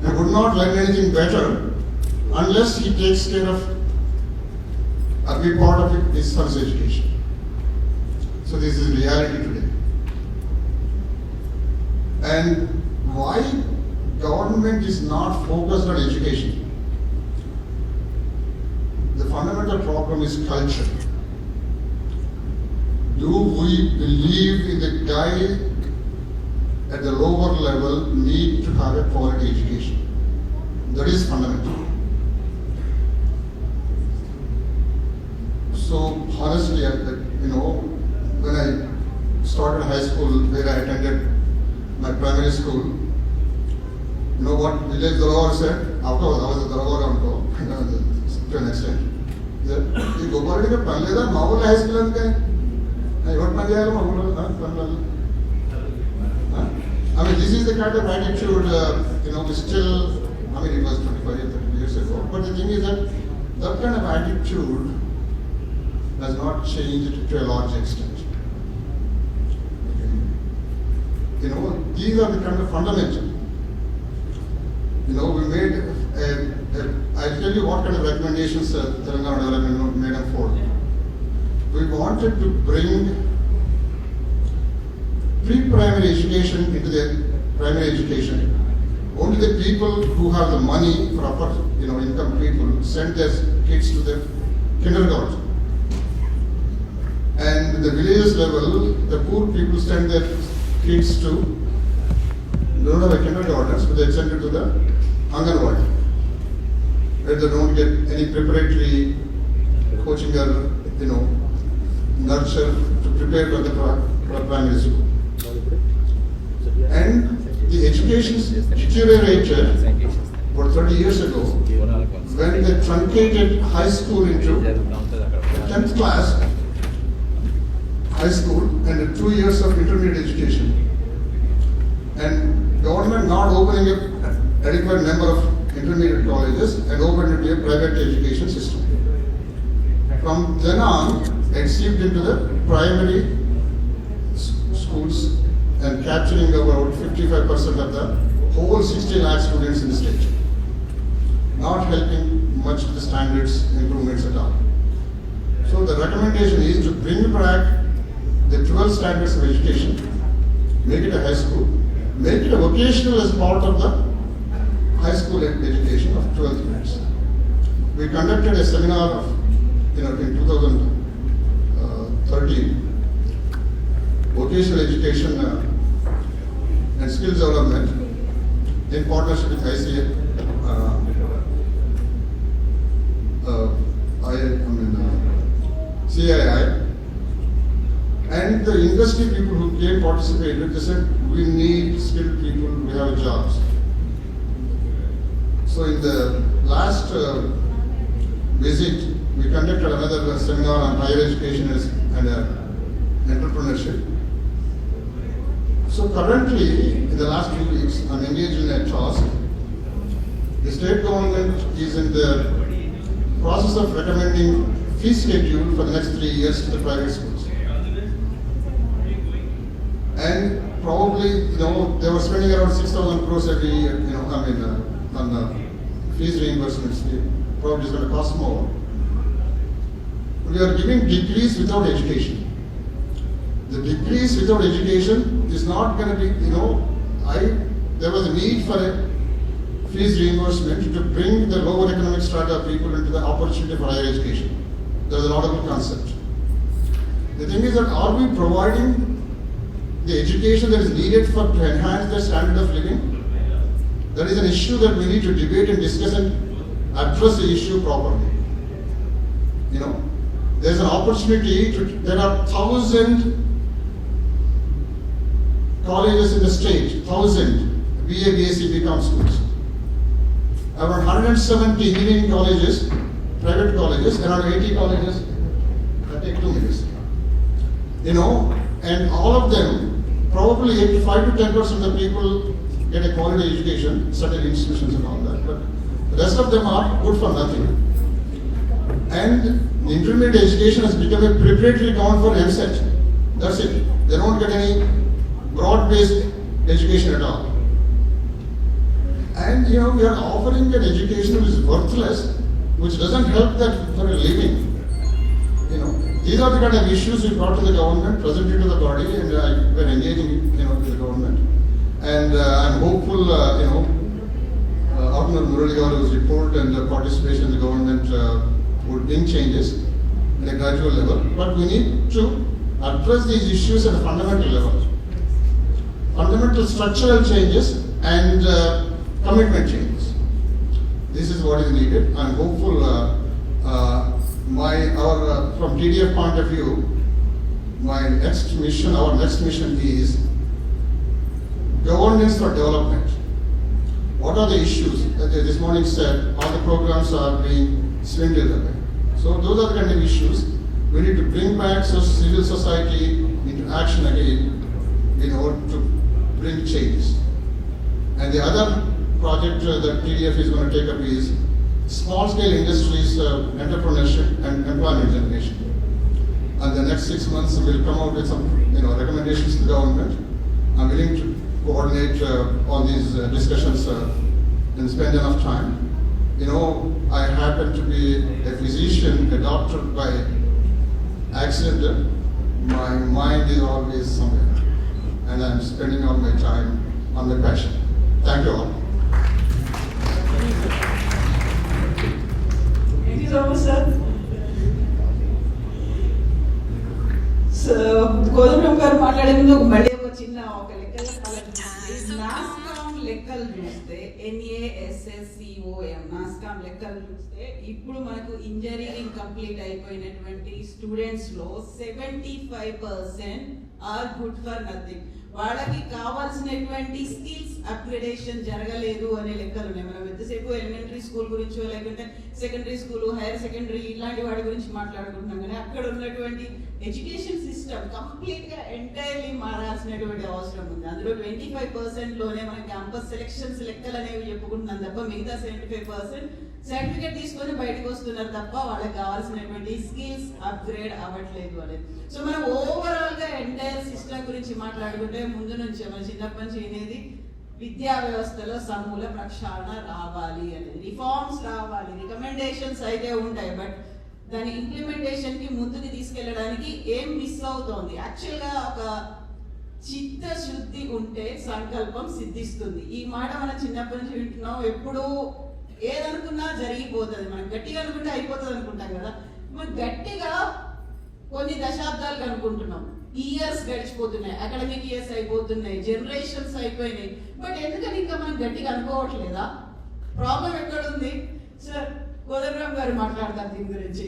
and would not learn anything better unless he takes care of a big part of his son's education. So this is reality today. And why government is not focused on education? The fundamental problem is culture. Do we believe in the guy at the lower level need to have a quality education? That is fundamental. So honestly, you know, when I started high school, where I attended my primary school, you know what village Daravar said? Of course, I was a Daravar to an extent. You go for it, you can learn Mawul high school and I mean, this is the kind of attitude, you know, we still, I mean, it was 25, 30 years ago, but the thing is that that kind of attitude has not changed to a large extent. Okay. You know, these are the kind of fundamental. You know, we made I'll tell you what kind of recommendations Telangana Development made up for. We wanted to bring pre-primary education into the primary education. Only the people who have the money, proper, you know, income people, send their kids to the kindergarten. And the villages level, the poor people send their kids to, they don't have a kindergartens, but they send it to the Anganwadi, where they don't get any preparatory coaching or, you know, nurture to prepare for the primary school. And the education deteriorated about 30 years ago when they truncated high school into 10th class high school and 2 years of intermediate education. And government not opening up adequate number of intermediate colleges and opened into a private education system. From then on, it seeped into the primary schools and capturing about 55% of the whole 60 lakh students in the state. Not helping much the standards improvements at all. So the recommendation is to bring back the 12 standards of education, make it a high school, make it a vocational as part of the high school education of 12 units. We conducted a seminar of, you know, in 2013, vocational education and skills development in partnership with CII, and And the industry people who came participated, they said, we need skilled people, we have jobs. So in the last visit, we conducted another seminar on higher education and entrepreneurship. So currently, in the last 2 weeks, I'm engaged in a task. The state government is in the process of recommending fee schedule for the next 3 years to the private schools. And probably, they were spending around 6,000 crores every year, on fees reimbursements. Probably it's going to cost more. We are giving degrees without education. The degrees without education is not going to be, there was a need for a fees reimbursement to bring the lower economic strata people into the opportunity for higher education. There was a laudable concept. The thing is that are we providing the education that is needed to enhance their standard of living? That is an issue that we need to debate and discuss and address the issue properly. There's an opportunity there are 1,000 colleges in the state, 1,000 BA, BSc, BCom schools. Around 170 engineering colleges, private colleges, around 80 colleges, that take 2 minutes. And all of them, probably 5 to 10% of the people get a quality education, certain institutions and all that, but the rest of them are good for nothing. And the intermediate education has become a preparatory ground for MSET. That's it. They don't get any broad-based education at all. And we are offering an education which is worthless, which doesn't help that for a living. These are the kind of issues we brought to the government, presented to the body, and we're engaging, with the government. And I'm hopeful, Governor Murali Garu's report and participation in the government would bring changes at a gradual level. But we need to address these issues at a fundamental level. Fundamental structural changes and commitment changes. This is what is needed. I'm hopeful. From TDF point of view, our next mission is governance for development. What are the issues? This morning said all the programs are being swindled away. So those are the kind of issues we need to bring back civil society into action again in order to bring changes. And the other project that TDF is going to take up is small-scale industries, entrepreneurship and employment generation. And the next 6 months we'll come out with some recommendations to the government. I'm willing to coordinate all these discussions and spend enough time. I happen to be a physician, a doctor by accident. My mind is always somewhere, and I'm spending all my time on my passion. Thank you all. Thank you so much, sir. So, Kodandaram గారు మాట్లాడే ముందు మళ్ళీ ఒక లెక్క నాస్కామ్ లెక్కలు చూస్తే NASSCOM NASSCOM లెక్కలు చూస్తే ఇప్పుడు మనకు ఇంజనీరింగ్ కంప్లీట్ అయిపోయినటువంటి స్టూడెంట్స్ లో 75% ఆర్ గుడ్ ఫర్ నథింగ్. వాళ్ళకి కావాల్సినటువంటి స్కిల్స్ అప్గ్రేడేషన్ జరగలేదు అనే లెక్కలు ఉన్నాయి. మనం ఎంతసేపు ఎలిమెంటరీ స్కూల్ గురించో లేకుంటే సెకండరీ స్కూల్, హైయర్ సెకండరీ ఇలాంటి వాటి గురించి మాట్లాడుకుంటున్నాం, కానీ అక్కడ ఉన్నటువంటి ఎడ్యుకేషన్ సిస్టమ్ కంప్లీట్ గా ఎంటైర్లీ మారాల్సినటువంటి అవసరం ఉంది. అందులో 25% లోనే మన క్యాంపస్ సెలెక్షన్స్ లెక్కలు అనేవి చెప్పుకుంటున్నాం తప్ప మిగతా 75% సర్టిఫికేట్ తీసుకొని బయటకు వస్తున్నారు తప్ప వాళ్ళకి కావాల్సినటువంటి స్కిల్స్ అప్గ్రేడ్ అవ్వట్లేదు అనేది. సో మనం ఓవరాల్ గా ఎంటైర్ సిస్టమ్ గురించి మాట్లాడుకుంటే ముందు నుంచి మన చిన్నప్పటి నుంచి అనేది విద్యా వ్యవస్థలో సమూల ప్రక్షాళన రావాలి అనేది, రిఫార్మ్స్ రావాలి, రికమెండేషన్స్ అయితే ఉంటాయి, బట్ దాని ఇంప్లిమెంటేషన్ కి ముందుకు తీసుకెళ్ళడానికి ఏం మిస్ అవుతోంది? యాక్చువల్ గా ఒక చిత్తశుద్ధి ఉంటే సంకల్పం సిద్ధిస్తుంది. ఈ మాట మనం చిన్నప్పటి నుంచి వింటున్నాం. ఎప్పుడు ఏదనుకున్నా జరిగిపోతుంది. మనం గట్టిగా అనుకుంటే అయిపోతుంది అనుకుంటాం కదా, మనం గట్టిగా కొన్ని దశాబ్దాలు అనుకుంటున్నాం. ఇయర్స్ గడిచిపోతున్నాయి, అకాడమిక్ ఇయర్స్ అయిపోతున్నాయి, జనరేషన్స్ అయిపోయినాయి, బట్ ఎందుకని ఇంకా మనం గట్టిగా అనుకోవట్లేదా? ప్రాబ్లం ఎక్కడుంది? సార్ కోదండరామ్ గారు మాట్లాడతారు దీని గురించి.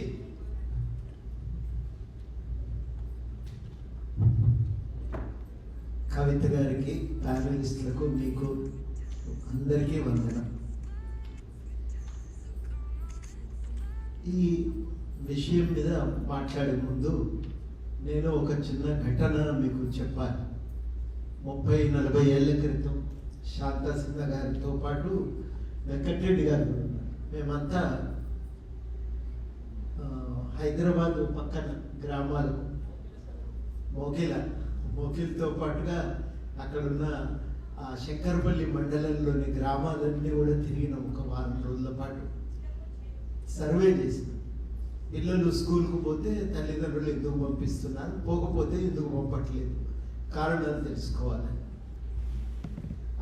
కవిత గారికి, ప్యానలిస్టులకు, మీకు అందరికీ వందనం. ఈ విషయం మీద మాట్లాడే ముందు నేను ఒక చిన్న ఘటన మీకు చెప్పాలి. 30-40 ఏళ్ల క్రితం శాంతా సిన్హా గారితో పాటు వెంకటరెడ్డి గారు కూడా ఉన్నారు. మేమంతా హైదరాబాద్ పక్కన గ్రామాలు మోకిల్తో పాటుగా అక్కడున్న ఆ శంకరపల్లి మండలంలోని గ్రామాలన్నీ కూడా తిరిగినాం. ఒక వారం రోజుల పాటు సర్వే చేసినాం. పిల్లలు స్కూల్కు పోతే తల్లిదండ్రులు ఎందుకు పంపిస్తున్నారు, పోకపోతే ఎందుకు పంపట్లేదు, కారణాలు తెలుసుకోవాలి.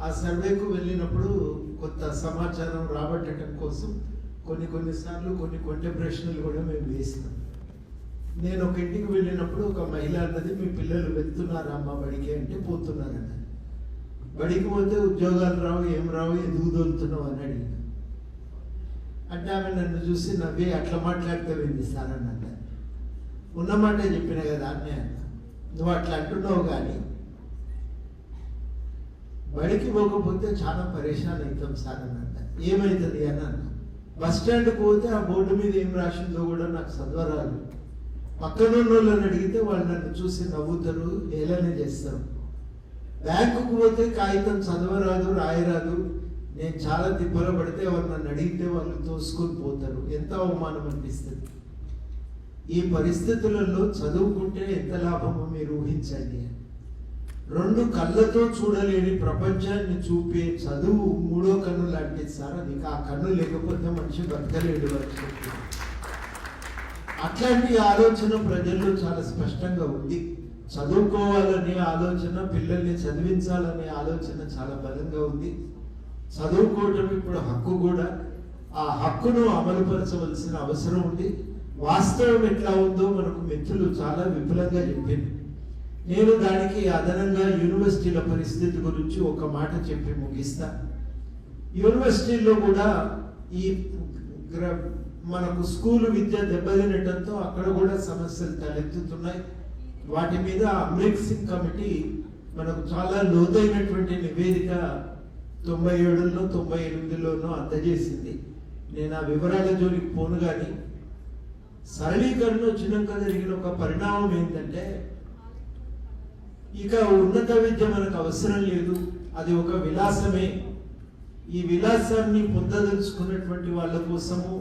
ఆ సర్వేకు వెళ్ళినప్పుడు కొత్త సమాచారం రాబట్టడం కోసం కొన్నిసార్లు కొన్ని ప్రశ్నలు కూడా మేము వేసినాం. నేను ఒక ఇంటికి వెళ్ళినప్పుడు ఒక మహిళ అన్నది, మీ పిల్లలు వెళ్తున్నారా అమ్మ బడికి అంటే పోతున్నారన్నది. బడికి పోతే ఉద్యోగాలు రావు, ఏం రావు, ఎందుకు దొరుకుతున్నావు అని అడిగిన. అంటే ఆమె నన్ను చూసి నవ్వి, అట్లా మాట్లాడితే సార్ అని అన్నది. ఉన్నమాట చెప్పిన కదా అన్నీ అన్న, నువ్వు అట్లా అంటున్నావు కానీ బడికి పోకపోతే చాలా పరేషాన్ అవుతాం సార్ అని అన్న. ఏమవుతుంది అని అన్న. బస్ స్టాండ్కి పోతే ఆ బోర్డు మీద ఏం రాసిందో కూడా నాకు చదవరాదు. పక్కన వాళ్ళని అడిగితే వాళ్ళు నన్ను చూసి నవ్వుతారు, ఏలనే చేస్తారు. బ్యాంకుకు పోతే కాగితం చదవరాదు, రాయరాదు. నేను చాలా తిప్పలు పడితే ఎవరు నన్ను అడిగితే వాళ్ళు తోసుకొని పోతారు. ఎంత అవమానం అనిపిస్తుంది. ఈ పరిస్థితులలో చదువుకుంటే ఎంత లాభమో మీరు ఊహించండి. 2 కళ్ళతో చూడలేని ప్రపంచాన్ని చూపే చదువు 3వ కన్ను లాంటిది సార్. అది ఆ కన్ను లేకపోతే మనిషి బతకలేడు. అట్లాంటి ఆలోచన ప్రజల్లో చాలా స్పష్టంగా ఉంది. చదువుకోవాలనే ఆలోచన, పిల్లల్ని చదివించాలనే ఆలోచన చాలా బలంగా ఉంది. చదువుకోవటం ఇప్పుడు హక్కు కూడా. ఆ హక్కును అమలుపరచవలసిన అవసరం ఉంది. వాస్తవం ఎట్లా ఉందో మనకు మిత్రులు చాలా విపులంగా చెప్పింది. నేను దానికి అదనంగా యూనివర్సిటీల పరిస్థితి గురించి ఒక మాట చెప్పి ముగిస్తా. యూనివర్సిటీల్లో కూడా ఈ మనకు స్కూలు విద్య దెబ్బతినటంతో అక్కడ కూడా సమస్యలు తలెత్తుతున్నాయి. వాటి మీద అమ్రిక్ సింగ్ కమిటీ మనకు చాలా లోతైనటువంటి నివేదిక 97లో 98లోనో అందజేసింది. నేను ఆ వివరాల జోలికి పోను కానీ సరళీకరణ వచ్చినాక జరిగిన ఒక పరిణామం ఏంటంటే, ఇక ఉన్నత విద్య మనకు అవసరం లేదు, అది ఒక విలాసమే. ఈ విలాసాన్ని పొందదలుచుకున్నటువంటి వాళ్ళ కోసము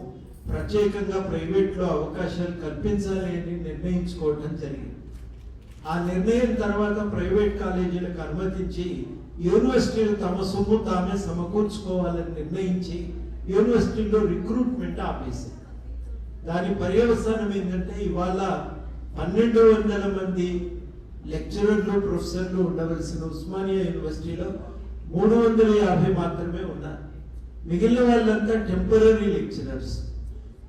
ప్రత్యేకంగా ప్రైవేట్లో అవకాశాలు కల్పించాలి అని నిర్ణయించుకోవడం జరిగింది. ఆ నిర్ణయం తర్వాత ప్రైవేట్ కాలేజీలకు అనుమతించి యూనివర్సిటీలు తమ సొమ్ము తామే సమకూర్చుకోవాలని నిర్ణయించి యూనివర్సిటీలో రిక్రూట్మెంట్ ఆపేసింది. దాని పర్యవసానం ఏంటంటే, ఇవాళ 1200 మంది లెక్చరర్లు, ప్రొఫెసర్లు ఉండవలసిన ఉస్మానియా యూనివర్సిటీలో 350 మాత్రమే ఉన్నారు. మిగిలిన వాళ్ళంతా టెంపరీ లెక్చరర్స్.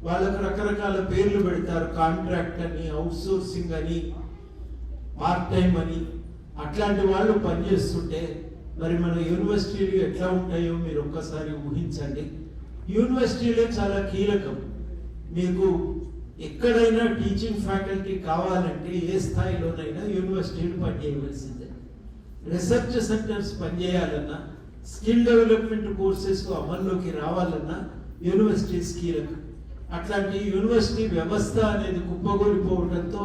వాళ్ళకు రకరకాల పేర్లు పెడతారు, కాంట్రాక్ట్ అని, అవుట్ సోర్సింగ్ అని, పార్ట్ టైం అని. అట్లాంటి వాళ్ళు పనిచేస్తుంటే మరి మన యూనివర్సిటీలు ఎట్లా ఉంటాయో మీరు ఒక్కసారి ఊహించండి. యూనివర్సిటీలే చాలా కీలకం. మీకు ఎక్కడైనా టీచింగ్ ఫ్యాకల్టీ కావాలంటే ఏ స్థాయిలోనైనా యూనివర్సిటీలు పనిచేయవలసిందే. రీసెర్చ్ సెంటర్స్ పనిచేయాలన్నా, స్కిల్ డెవలప్మెంట్ కోర్సెస్ అమల్లోకి రావాలన్నా యూనివర్సిటీస్ కీలకం. అట్లాంటి యూనివర్సిటీ వ్యవస్థ అనేది కుప్పగొలిపోవడంతో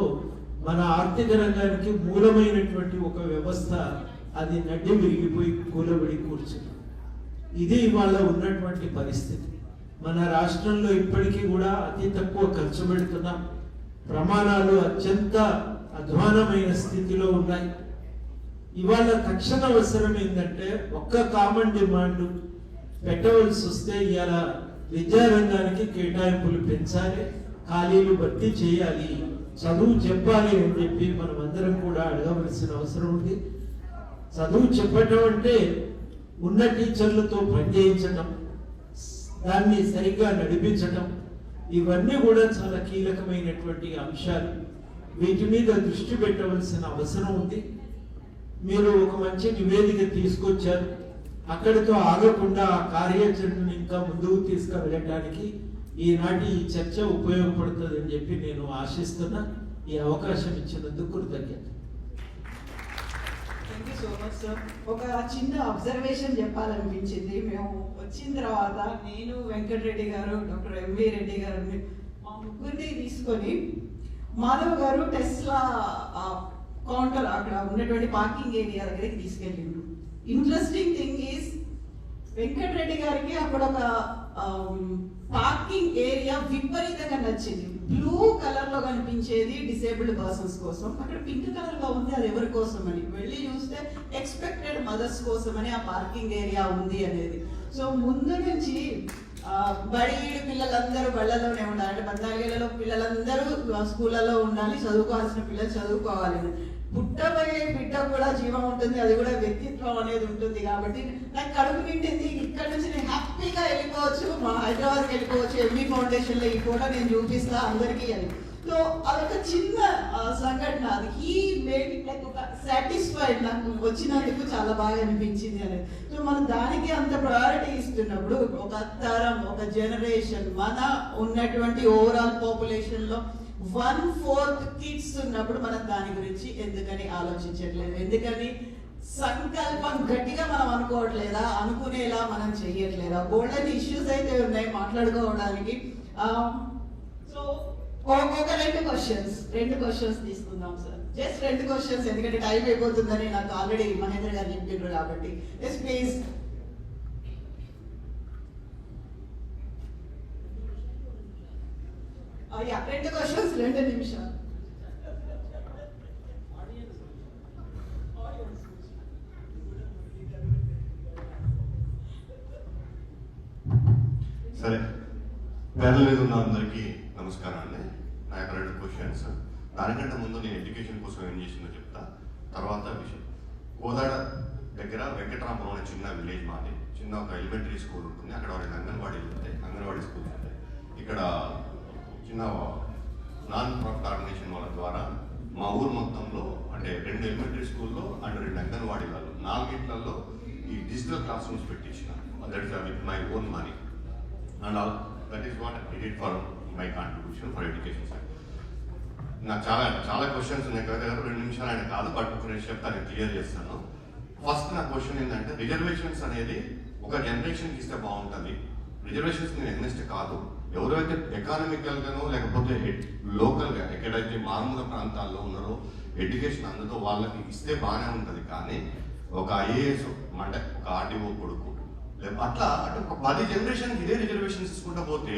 మన ఆర్థిక రంగానికి మూలమైనటువంటి ఒక వ్యవస్థ అది నడ్డి విరిగిపోయి కూలబడి కూర్చుంది. ఇది ఇవాళ ఉన్నటువంటి పరిస్థితి. మన రాష్ట్రంలో ఇప్పటికీ కూడా అతి తక్కువ ఖర్చు పెడుతున్నాం. ప్రమాణాలు అత్యంత అధ్వానమైన స్థితిలో ఉన్నాయి. ఇవాళ తక్షణ అవసరం ఏంటంటే, ఒక్క కామన్ డిమాండ్ పెట్టవలసి వస్తే ఇవాళ విద్యారంగానికి కేటాయింపులు పెంచాలి, ఖాళీలు భర్తీ చేయాలి, చదువు చెప్పాలి అని చెప్పి మనం అందరం కూడా అడగవలసిన అవసరం ఉంది. చదువు చెప్పటం అంటే ఉన్న టీచర్లతో పనిచేయించడం, దాన్ని సరిగ్గా నడిపించడం, ఇవన్నీ కూడా చాలా కీలకమైనటువంటి అంశాలు. వీటి మీద దృష్టి పెట్టవలసిన అవసరం ఉంది. మీరు ఒక మంచి నివేదిక తీసుకొచ్చారు. అక్కడితో ఆగకుండా ఆ కార్యాచరణను ఇంకా ముందుకు తీసుకువెళ్ళడానికి ఈనాటి ఈ చర్చ ఉపయోగపడుతుందని చెప్పి నేను ఆశిస్తున్నా. ఈ అవకాశం ఇచ్చినందుకు కృతజ్ఞత. Thank you so much sir. ఒక చిన్న అబ్జర్వేషన్ చెప్పాలనిపించింది. మేము వచ్చిన తర్వాత నేను, వెంకటరెడ్డి గారు, డాక్టర్ ఎంవి రెడ్డి గారు మా ముగ్గురిని తీసుకొని మాధవ్ గారు టెస్లా కౌంటర్ అక్కడ ఉన్నటువంటి పార్కింగ్ ఏరియా దగ్గరికి తీసుకెళ్ళిండ్రు. ఇంట్రెస్టింగ్ థింగ్ ఈస్ వెంకటరెడ్డి గారికి అక్కడ ఒక పార్కింగ్ ఏరియా విపరీతంగా నచ్చింది. బ్లూ కలర్ లో కనిపించేది డిసేబుల్డ్ పర్సన్స్ కోసం, అక్కడ పింక్ కలర్ లో ఉంది, అది ఎవరి కోసం అని వెళ్ళి చూస్తే ఎక్స్పెక్టెడ్ మదర్స్ కోసం అని ఆ పార్కింగ్ ఏరియా ఉంది అనేది. సో ముందు నుంచి బడి పిల్లలందరూ బళ్ళలోనే ఉండాలి, అంటే 14 ఏళ్లలో పిల్లలందరూ స్కూళ్ళలో ఉండాలి, చదువుకోవాల్సిన పిల్లలు చదువుకోవాలి. పుట్టబోయే బిడ్డ కూడా జీవం ఉంటుంది, అది కూడా వ్యక్తిత్వం అనేది ఉంటుంది. కాబట్టి నాకు కడుపు నిండింది, ఇక్కడ నుంచి నేను హ్యాపీగా వెళ్ళిపోవచ్చు, మా హైదరాబాద్కి వెళ్ళిపోవచ్చు, ఎంబీ ఫౌండేషన్లో ఈ ఫోటో నేను చూపిస్తా అందరికీ అని. సో అదొక చిన్న సంఘటన, అది హీ మేడ్ లైక్ ఒక సాటిస్ఫైడ్, నాకు వచ్చినందుకు చాలా బాగా అనిపించింది అనేది. సో మనం దానికి అంత ప్రయారిటీ ఇస్తున్నప్పుడు ఒక తరం, ఒక జనరేషన్, మన ఉన్నటువంటి ఓవరాల్ పాపులేషన్లో 1/4 కిడ్స్ ఉన్నప్పుడు మనం దాని గురించి ఎందుకని ఆలోచించట్లేదు? ఎందుకని సంకల్పం గట్టిగా మనం అనుకోవట్లేదా? అనుకునేలా మనం చెయ్యట్లేదా? బోల్డెన్ ఇష్యూస్ అయితే ఉన్నాయి మాట్లాడుకోవడానికి. సో ఒక 2 క్వశ్చన్స్ తీసుకుందాం సార్, జస్ట్ 2 క్వశ్చన్స్, ఎందుకంటే టైం అయిపోతుందని నాకు ఆల్రెడీ మహేంద్ర గారు చెప్పిండ్రు కాబట్టి. Yes please. యా, 2 క్వశ్చన్స్, 2 నిమిషాలు. సరే, ప్యానల్ మీద ఉన్న అందరికీ నమస్కారం అండి. నా యొక్క 2 క్వశ్చన్స్. దానికంటే ముందు నేను ఎడ్యుకేషన్ కోసం ఏం చేసిందో చెప్తా, తర్వాత విషయం. కోదాడ దగ్గర వెంకటరామపురం అనే చిన్న విలేజ్ మాది. చిన్న ఒక ఎలిమెంటరీ స్కూల్ ఉంటుంది, అక్కడ 2 అంగన్వాడీలు ఉంటాయి, అంగన్వాడీ స్కూల్స్ ఉంటాయి. ఇక్కడ చిన్న నాన్ ప్రాఫిట్ ఆర్గనైజేషన్ వాళ్ళ ద్వారా మా ఊరు మొత్తంలో, అంటే 2 ఎలిమెంటరీ స్కూల్లో అండ్ 2 అంగన్వాడీలలో 4 ఇంట్లలో ఈ డిజిటల్ క్లాస్ రూమ్స్ పెట్టించిన. That is with my own money and all. That is what I did for my contribution for education side. నాకు చాలా క్వశ్చన్స్ ఉన్నాయి కదా, 2 నిమిషాలు ఆయన కాదు, బట్ ఒక నేను చెప్తాను, క్లియర్ చేస్తాను. ఫస్ట్ నా క్వశ్చన్ ఏంటంటే, రిజర్వేషన్స్ అనేది ఒక జనరేషన్కి ఇస్తే బాగుంటుంది. రిజర్వేషన్స్ నేను ఎగ్నెస్ట్ కాదు. ఎవరైతే ఎకానమికల్గానో లేకపోతే లోకల్గా ఎక్కడైతే మారుమూల ప్రాంతాల్లో ఉన్నారో ఎడ్యుకేషన్ అందుతో వాళ్ళకి ఇస్తే బాగానే ఉంటుంది. కానీ ఒక ఐఏఎస్ అంటే ఒక ఆర్డీఓ కొడుకు అట్లా అంటే ఒక 10 జనరేషన్కి ఇదే రిజర్వేషన్స్ ఇసుకుంటూ పోతే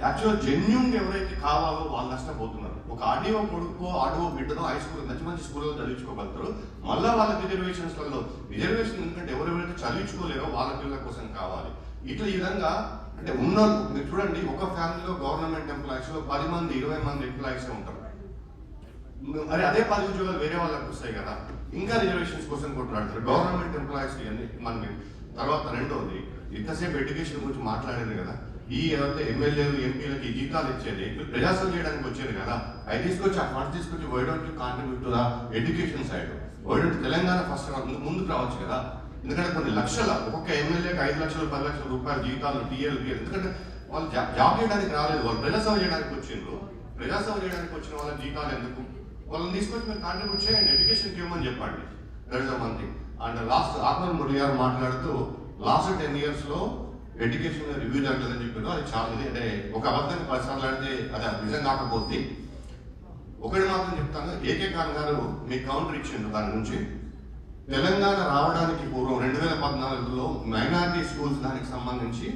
యాక్చువల్ జెన్యూన్గా ఎవరైతే కావాలో వాళ్ళు నష్టపోతున్నారు. ఒక ఆర్డీఓ కొడుకు, ఆర్డీఓ బిడ్డలో హై స్కూల్ మంచి స్కూల్లో చదివించుకోగలుగుతారు. మళ్ళీ వాళ్ళకి రిజర్వేషన్స్లలో రిజర్వేషన్ ఎందుకంటే ఎవరెవరైతే చదివించుకోలేరో వాళ్ళ పిల్లల కోసం కావాలి. ఇట్లా ఈ విధంగా అంటే ఉన్న మీరు చూడండి, ఒక ఫ్యామిలీలో గవర్నమెంట్ ఎంప్లాయీస్ లో 10 మంది 20 మంది ఎంప్లాయీస్ ఉంటారు. మరి అదే 10 ఉద్యోగాలు వేరే వాళ్ళకి వస్తాయి కదా, ఇంకా రిజర్వేషన్స్ కోసం కొట్లాడతారు గవర్నమెంట్ ఎంప్లాయీస్ అన్ని మనకి. తర్వాత రెండోది, ఇంతసేపు ఎడ్యుకేషన్ గురించి మాట్లాడేది కదా, ఈ ఏదైతే ఎమ్మెల్యేలు ఎంపీలకి జీతాలు ఇచ్చేది ప్రజాసేవ చేయడానికి వచ్చేది కదా, అవి తీసుకొచ్చి ఆ ఫండ్స్ తీసుకొచ్చి why don't you contribute to the education side? Why don't Telangana first ముందుకు రావచ్చు కదా? ఎందుకంటే కొన్ని లక్షల, ఒక్కొక్క ఎమ్మెల్యేకి 5 లక్షలు 10 లక్షల రూపాయల జీతాలు టీఎల్పీ, ఎందుకంటే వాళ్ళు జాబ్ చేయడానికి రాలేదు, వాళ్ళు ప్రజాసేవ చేయడానికి వచ్చిండ్రు. ప్రజాసేవ చేయడానికి వచ్చిన వాళ్ళ జీతాలు ఎందుకు? వాళ్ళని తీసుకొచ్చి మీరు కాంట్రిబ్యూట్ చేయండి, ఎడ్యుకేషన్కి ఇవ్వమని చెప్పండి. That is the one thing. And last ఆత్మర్ మురళి గారు మాట్లాడుతూ లాస్ట్ 10 years లో ఎడ్యుకేషన్ రివ్యూ జరగలేదని చెప్పారు. అది చాలా అంటే ఒక అబద్ధాన్ని 10 సార్లు ఆడితే అది నిజం కాకపోతే. ఒకటి మాత్రం చెప్తాను, ఏకే ఖాన్ గారు మీకు కౌంటర్ ఇచ్చిండ్రు దాని నుంచి. తెలంగాణ రావడానికి పూర్వం 2014లో మైనారిటీ స్కూల్స్ దానికి సంబంధించి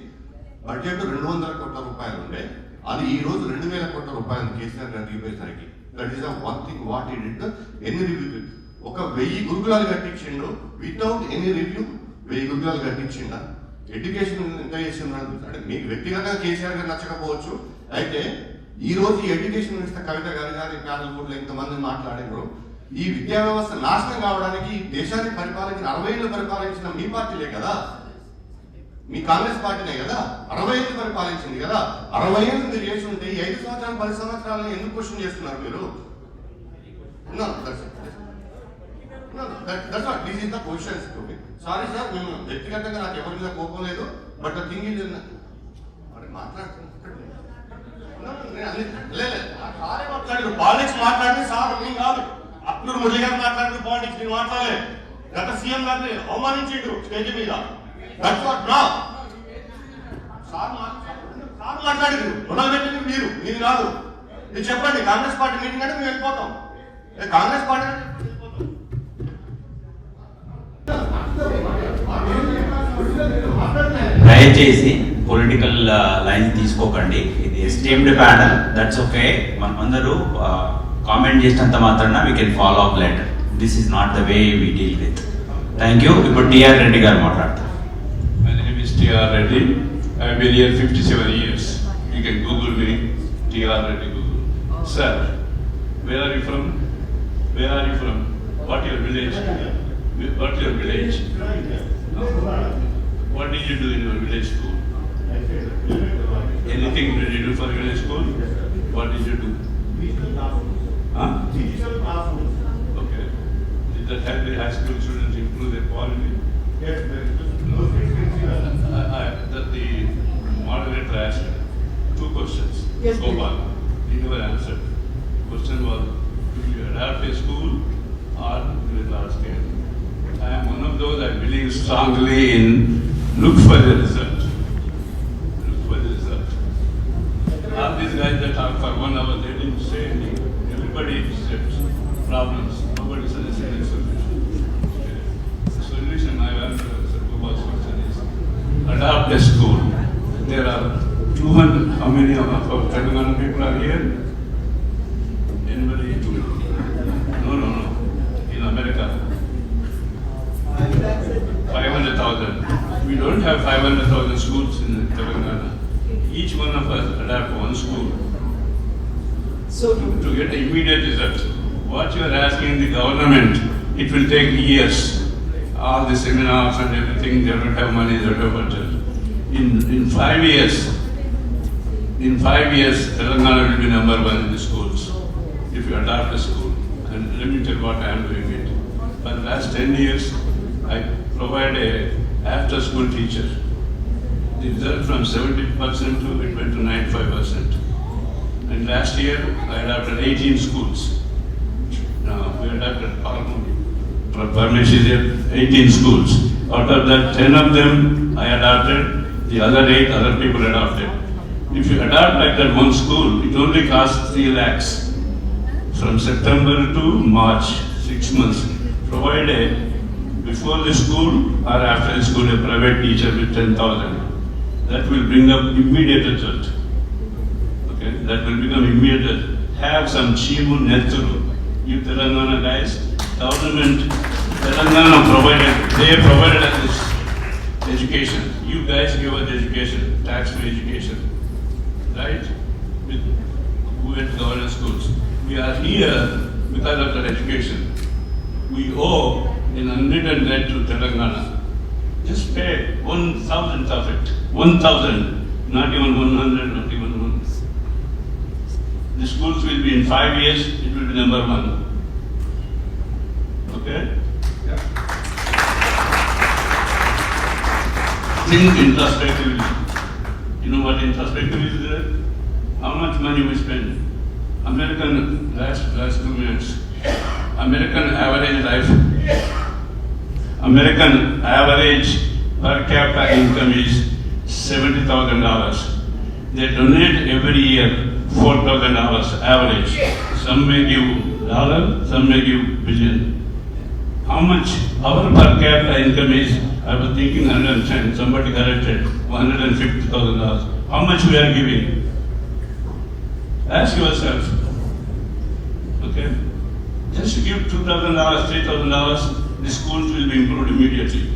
బడ్జెట్ 200 కోట్ల రూపాయలు ఉండే, అది ఈ రోజు 2000 కోట్ల రూపాయలు కేసీఆర్ గారు దిగిపోయేసరికి. That is the one thing what he did. ఎన్ని రివ్యూ, ఒక 1000 గురుకులాలు కట్టించిండు వితౌట్ ఎనీ రివ్యూ. 1000 గురుకులాలు కట్టించిండ. ఎడ్యుకేషన్ ఎంత చేసిండు అంటే మీకు వ్యక్తిగతంగా కేసీఆర్ గారు నచ్చకపోవచ్చు. అయితే ఈ రోజు ఈ ఎడ్యుకేషన్ మినిస్టర్ కవిత గారు కానీ ప్యానల్ బోర్డులో ఇంతమంది మాట్లాడారు. ఈ విద్యా వ్యవస్థ నాశనం కావడానికి దేశాన్ని పరిపాలించిన 60 ఏళ్ళు పరిపాలించిన మీ పార్టీలే కదా, మీ కాంగ్రెస్ పార్టీనే కదా 60 ఏళ్ళు పరిపాలించింది కదా. 60 ఏళ్ళు మీరు చేసి ఉంటే ఈ 5 సంవత్సరాలు 10 సంవత్సరాలను ఎందుకు క్వశ్చన్ చేస్తున్నారు మీరు? సారీ సార్, మేము వ్యక్తిగతంగా నాకు ఎవరి మీద కోపం లేదు, బట్ థింగ్ ఈజ్ మాట్లాడుతున్నాను పాలిటిక్స్ మాట్లాడితే సార్ నేను కాదు, అప్పుడు మురళి గారు మాట్లాడిన పాలిటిక్స్ నేను మాట్లాడలేదు. గత సీఎం గారిని అవమానించిండు స్టేజ్ మీద. దట్స్ వాట్ నా సార్ మాట్లాడింది. రుణాలు పెట్టింది మీరు, మీరు కాదు. మీరు చెప్పండి, కాంగ్రెస్ పార్టీ మీటింగ్ అంటే మేము వెళ్ళిపోతాం. కాంగ్రెస్ పార్టీ దయచేసి పొలిటికల్ లైన్ తీసుకోకండి. ఇది ఎస్టీఎండ్ ప్యానల్, దట్స్ ఓకే. మనం అందరూ కామెంట్ చేసినంత మాత్రాన we can follow up letter. This is not the way we deal with. Thank you. ఇప్పుడు టిఆర్ రెడ్డి గారు మాట్లాడతారు. My name is T.R. Reddy. I have been here 57 years. You can Google me, T.R. Reddy Google. Sir, where are you from? Where are you from? What your village? What your village? What did you do in your village school? Anything did you do for village school? What did you do? Huh? Okay. Did that help the high school students improve their quality? Yes, That the moderator asked 2 questions. Yes, Gopal, he never answered. Question was, will you adapt a school or will it large scale? I am one of those I believe strongly in look for the result. Look for the result. All these guys that talk for 1 hour, they didn't say anything. Everybody said problems. Nobody suggested a solution. The solution I answer, Sir Gopal's question is, adopt a school. There are 200, how many of Telangana people are here? Anybody? No. In America, 500,000. We don't have 500,000 schools in Telangana. Each one of us adapt 1 school. So To get immediate result. What you are asking the government, it will take years. All the seminars and everything, they don't have money, they don't have budget. In 5 years, Telangana will be number 1 in the schools. If you adopt a school. And let me tell what I am doing it. For the last 10 years, I provide a after school teacher. The result from 70% to it went to 95%. And last year, I adopted 18 schools. Now, we adopted Parmeshi 18 schools. Out of that, 10 of them I adopted, the other 8 other people adopted. If you adopt like that 1 school, it only costs 3 lakhs. From September to March, 6 months. Provide a, before the school or after the school, a private teacher with 10,000. That will bring up immediate result. Okay, that will become immediate. Have some Chimu Neturu. You Telangana guys, government, Telangana provided, they provided us this education. You guys give us education, tax-free education. Right? We went to government schools. We are here because of that education. We owe an unwritten debt to Telangana. Just pay 1,000th of it. 1,000, not even 100, not even 1. The schools will be in 5 years, it will be number 1. Okay? Yeah. Think introspectively. You know what introspectively is there? How much money we spend? American, last 2 minutes. American average per capita income is $70,000. They donate every year $4,000 average. Some may give dollar, some may give billion. How much our per capita income is? I was thinking 110, somebody corrected, $150,000. How much we are giving? Ask yourself. Okay? Just give $2,000, $3,000, the schools will be improved immediately.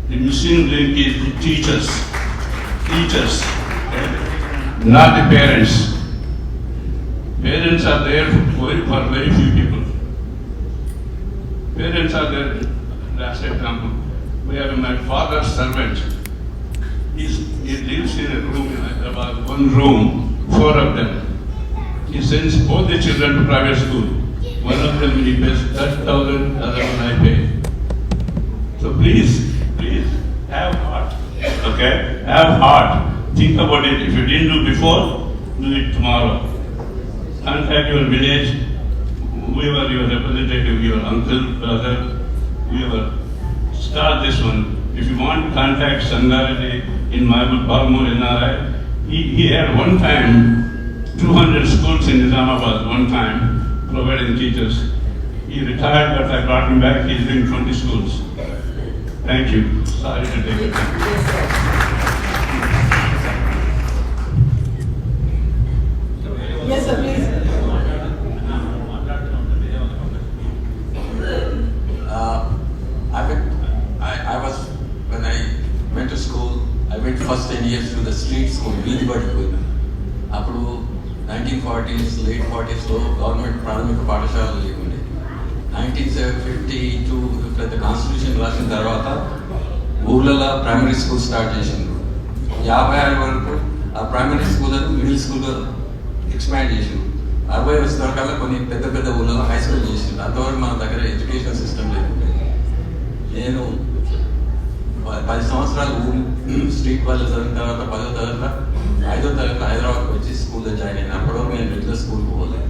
The missing link is the teachers, okay? Not the parents. Parents are there for very few people. Parents are there. Last example, we have my father's servant. He lives in a room in Hyderabad, 1 room, 4 of them. He sends both the children to private school. One of them he pays 30,000, the other one I pay. So please, have heart. Okay? Have heart. Think about it. If you didn't do before, do it tomorrow. Contact your village, whoever your representative, your uncle, brother, whoever, start this one. If you want to contact Sangareddy in Balmur NRI, he had one time 200 schools in Nizamabad, one time, providing teachers. He retired, but I brought him back. He's doing 20 schools. Thank you. Sorry to take it. Yes, sir, please. When I went to school, I went first 10 years to the street school, Veedibadi School. అప్పుడు 1940s, late 40s లో government ప్రాథమిక పాఠశాలలు లేకుండే. 1952 పెద్ద constitution రాసిన తర్వాత ఊళ్ళలో primary school start చేసిండ్రు. 56 వరకు ఆ primary school middle school expand చేసిండ్రు. 60 వచ్చిన వరకల్లా కొన్ని పెద్ద పెద్ద ఊళ్ళలో హై స్కూల్ చేసిండ్రు. అంతవరకు మన దగ్గర ఎడ్యుకేషన్ సిస్టమ్ లేకుండే. నేను 10 సంవత్సరాలు స్ట్రీట్ వాళ్ళు చదివిన తర్వాత 10వ తరగతిలో 5వ తరగతిలో హైదరాబాద్కి వచ్చి స్కూల్లో జాయిన్ అయినా. అప్పటివరకు నేను రెగ్యులర్ స్కూల్కి పోలేదు.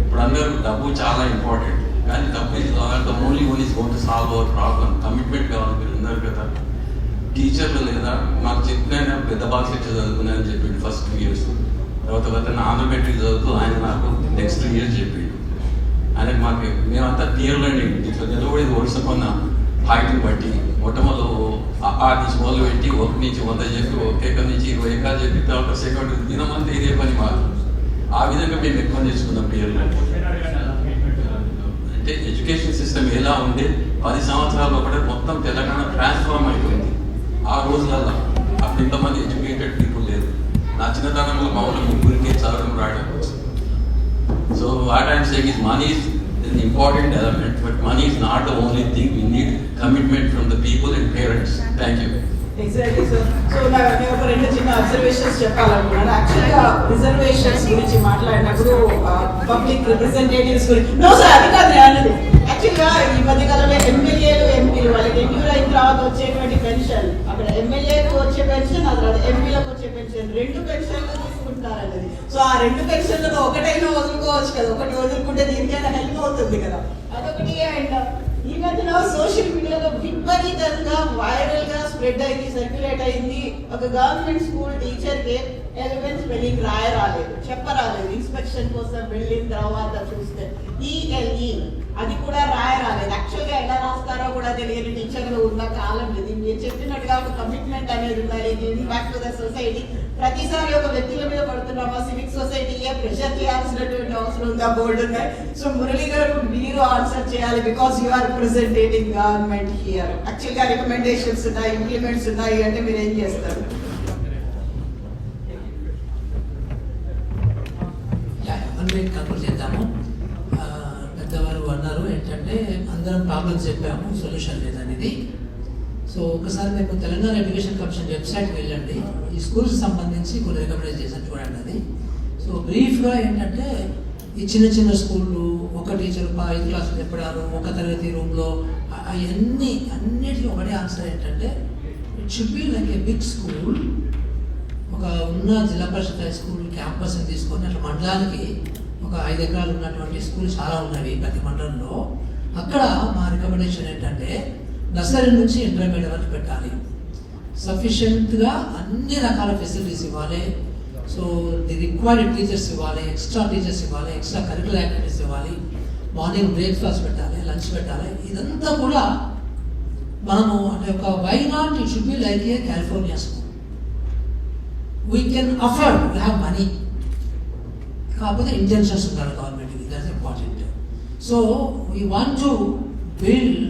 ఇప్పుడు అందరూ డబ్బు చాలా ఇంపార్టెంట్, కానీ డబ్బు the only one is going to solve hour problem. Commitment కావాలి. మీరు ఉన్నారు కదా టీచర్లు లేదా నాకు చెప్పిన పెద్ద బాగా శిక్ష చదువుకున్నానని చెప్పిండు ఫస్ట్ 2 years. తర్వాత ఆంధ్ర మెట్రిక్ చదువుతూ ఆయన నాకు నెక్స్ట్ 2 years చెప్పిండు. ఆయనకు మాకు మేమంతా క్లియర్ లెర్నింగ్ ఇట్లా నిలబడేది ఓడిసకున్న హైట్ని బట్టి మొట్టమొదలు ఆ నుంచి మొదలు పెట్టి 1 నుంచి 100 చెప్పి 1 ఎకర్ నుంచి 20 ఎకరాలు చెప్పి తర్వాత సెకండ్ దినమంతా ఇదే పని మాకు. ఆ విధంగా మేము ఎక్కువ నేర్చుకున్నాం క్లియర్ లెర్నింగ్. అంటే ఎడ్యుకేషన్ సిస్టమ్ ఎలా ఉంటే 10 సంవత్సరాలు ఒకటే మొత్తం తెలంగాణ ట్రాన్స్ఫార్మ్ అయిపోయింది. ఆ రోజులలో అప్పుడు ఇంతమంది ఎడ్యుకేటెడ్ పీపుల్ లేరు. నా చిన్నతనంలో మా ఊళ్ళో 3 చదవడం రాయడం. So what I'm saying is money is an important element, but money is not the only thing. We need commitment from the people and parents. Thank you. Exactly, sir. So నేను ఒక 2 చిన్న అబ్జర్వేషన్స్ చెప్పాలనుకున్నాను. యాక్చువల్గా reservations గురించి మాట్లాడినప్పుడు public representatives గురించి no sir అది కాదు నేను అన్నది. యాక్చువల్గా ఈ మధ్యకాలంలో ఎమ్మెల్యేలు ఎంపీలు వాళ్ళకి ఎన్యూర్ అయిన తర్వాత వచ్చేటువంటి పెన్షన్, అక్కడ ఎమ్మెల్యేలకు వచ్చే పెన్షన్, ఆ తర్వాత ఎంపీలకు వచ్చే పెన్షన్, 2 పెన్షన్లు తీసుకుంటారన్నది. సో ఆ 2 పెన్షన్లలో ఒకటైనా వదులుకోవచ్చు కదా, ఒకటి వదులుకుంటే దీనికైనా హెల్ప్ అవుతుంది కదా, అదొకటి. అండ్ ఈ మధ్యన సోషల్ మీడియాలో విపరీతంగా వైరల్ గా స్ప్రెడ్ అయింది, సర్క్యులేట్ అయింది. ఒక గవర్నమెంట్ స్కూల్ టీచర్ కి ఎలిమెంట్ స్పెల్లింగ్ రాయరాలేదు, చెప్పరాలేదు. ఇన్స్పెక్షన్ కోసం వెళ్ళిన తర్వాత చూస్తే ELE అది కూడా రాయరాలేదు. యాక్చువల్గా ఎలా రాస్తారో కూడా తెలియని టీచర్లు ఉన్న కాలం ఇది. మీరు చెప్పినట్టుగా ఒక కమిట్మెంట్ అనేది ఉండాలి, giving back to the society. ప్రతిసారి ఒక వ్యక్తుల మీద పడుతున్నామా, సివిక్ సొసైటీయే ప్రెషర్ చేయాల్సినటువంటి అవసరం ఉందా, బోర్డు ఉన్నాయి. సో మురళి గారు మీరు ఆన్సర్ చేయాలి, because you are representing government here. యాక్చువల్గా రికమెండేషన్స్ ఉన్నాయి, ఇంప్లిమెంట్స్ ఉన్నాయి అంటే మీరు ఏం చేస్తారు? కంక్లూడ్ చేద్దాము. పెద్దవారు అన్నారు ఏంటంటే అందరం ప్రాబ్లమ్స్ చెప్పాము, సొల్యూషన్ లేదనేది. సో ఒకసారి మీకు తెలంగాణ ఎడ్యుకేషన్ కమిషన్ వెబ్సైట్కి వెళ్ళండి, ఈ స్కూల్స్ సంబంధించి కొన్ని రికమెండేషన్ చూడండి అది. సో బ్రీఫ్గా ఏంటంటే ఈ చిన్న చిన్న స్కూళ్ళు, ఒక టీచర్ 5 క్లాసులు చెప్పడాలు, ఒక తరగతి రూమ్లో, అన్నిటికీ ఒకటే ఆన్సర్ ఏంటంటే it should be like a big school. ఒక ఉన్న జిల్లా పరిషత్ హై స్కూల్ క్యాంపస్ని తీసుకొని అట్లా మండలానికి ఒక 5 ఎకరాలు ఉన్నటువంటి స్కూల్ చాలా ఉన్నవి ప్రతి మండలంలో. అక్కడ మా రికమెండేషన్ ఏంటంటే నర్సరీ నుంచి ఇంటర్మీడియట్ వరకు పెట్టాలి. సఫిషియెంట్గా అన్ని రకాల ఫెసిలిటీస్ ఇవ్వాలి. సో ది రిక్వైర్డ్ టీచర్స్ ఇవ్వాలి, ఎక్స్ట్రా టీచర్స్ ఇవ్వాలి, ఎక్స్ట్రా కరికులర్ యాక్టివిటీస్ ఇవ్వాలి, మార్నింగ్ బ్రేక్ఫాస్ట్ పెట్టాలి, లంచ్ పెట్టాలి. ఇదంతా కూడా మనము అంటే ఒక why not it should be like a California school. We can afford, we have money. కాకపోతే ఇంటెన్షన్స్ ఉండాలి గవర్నమెంట్కి, that's important. So we want to build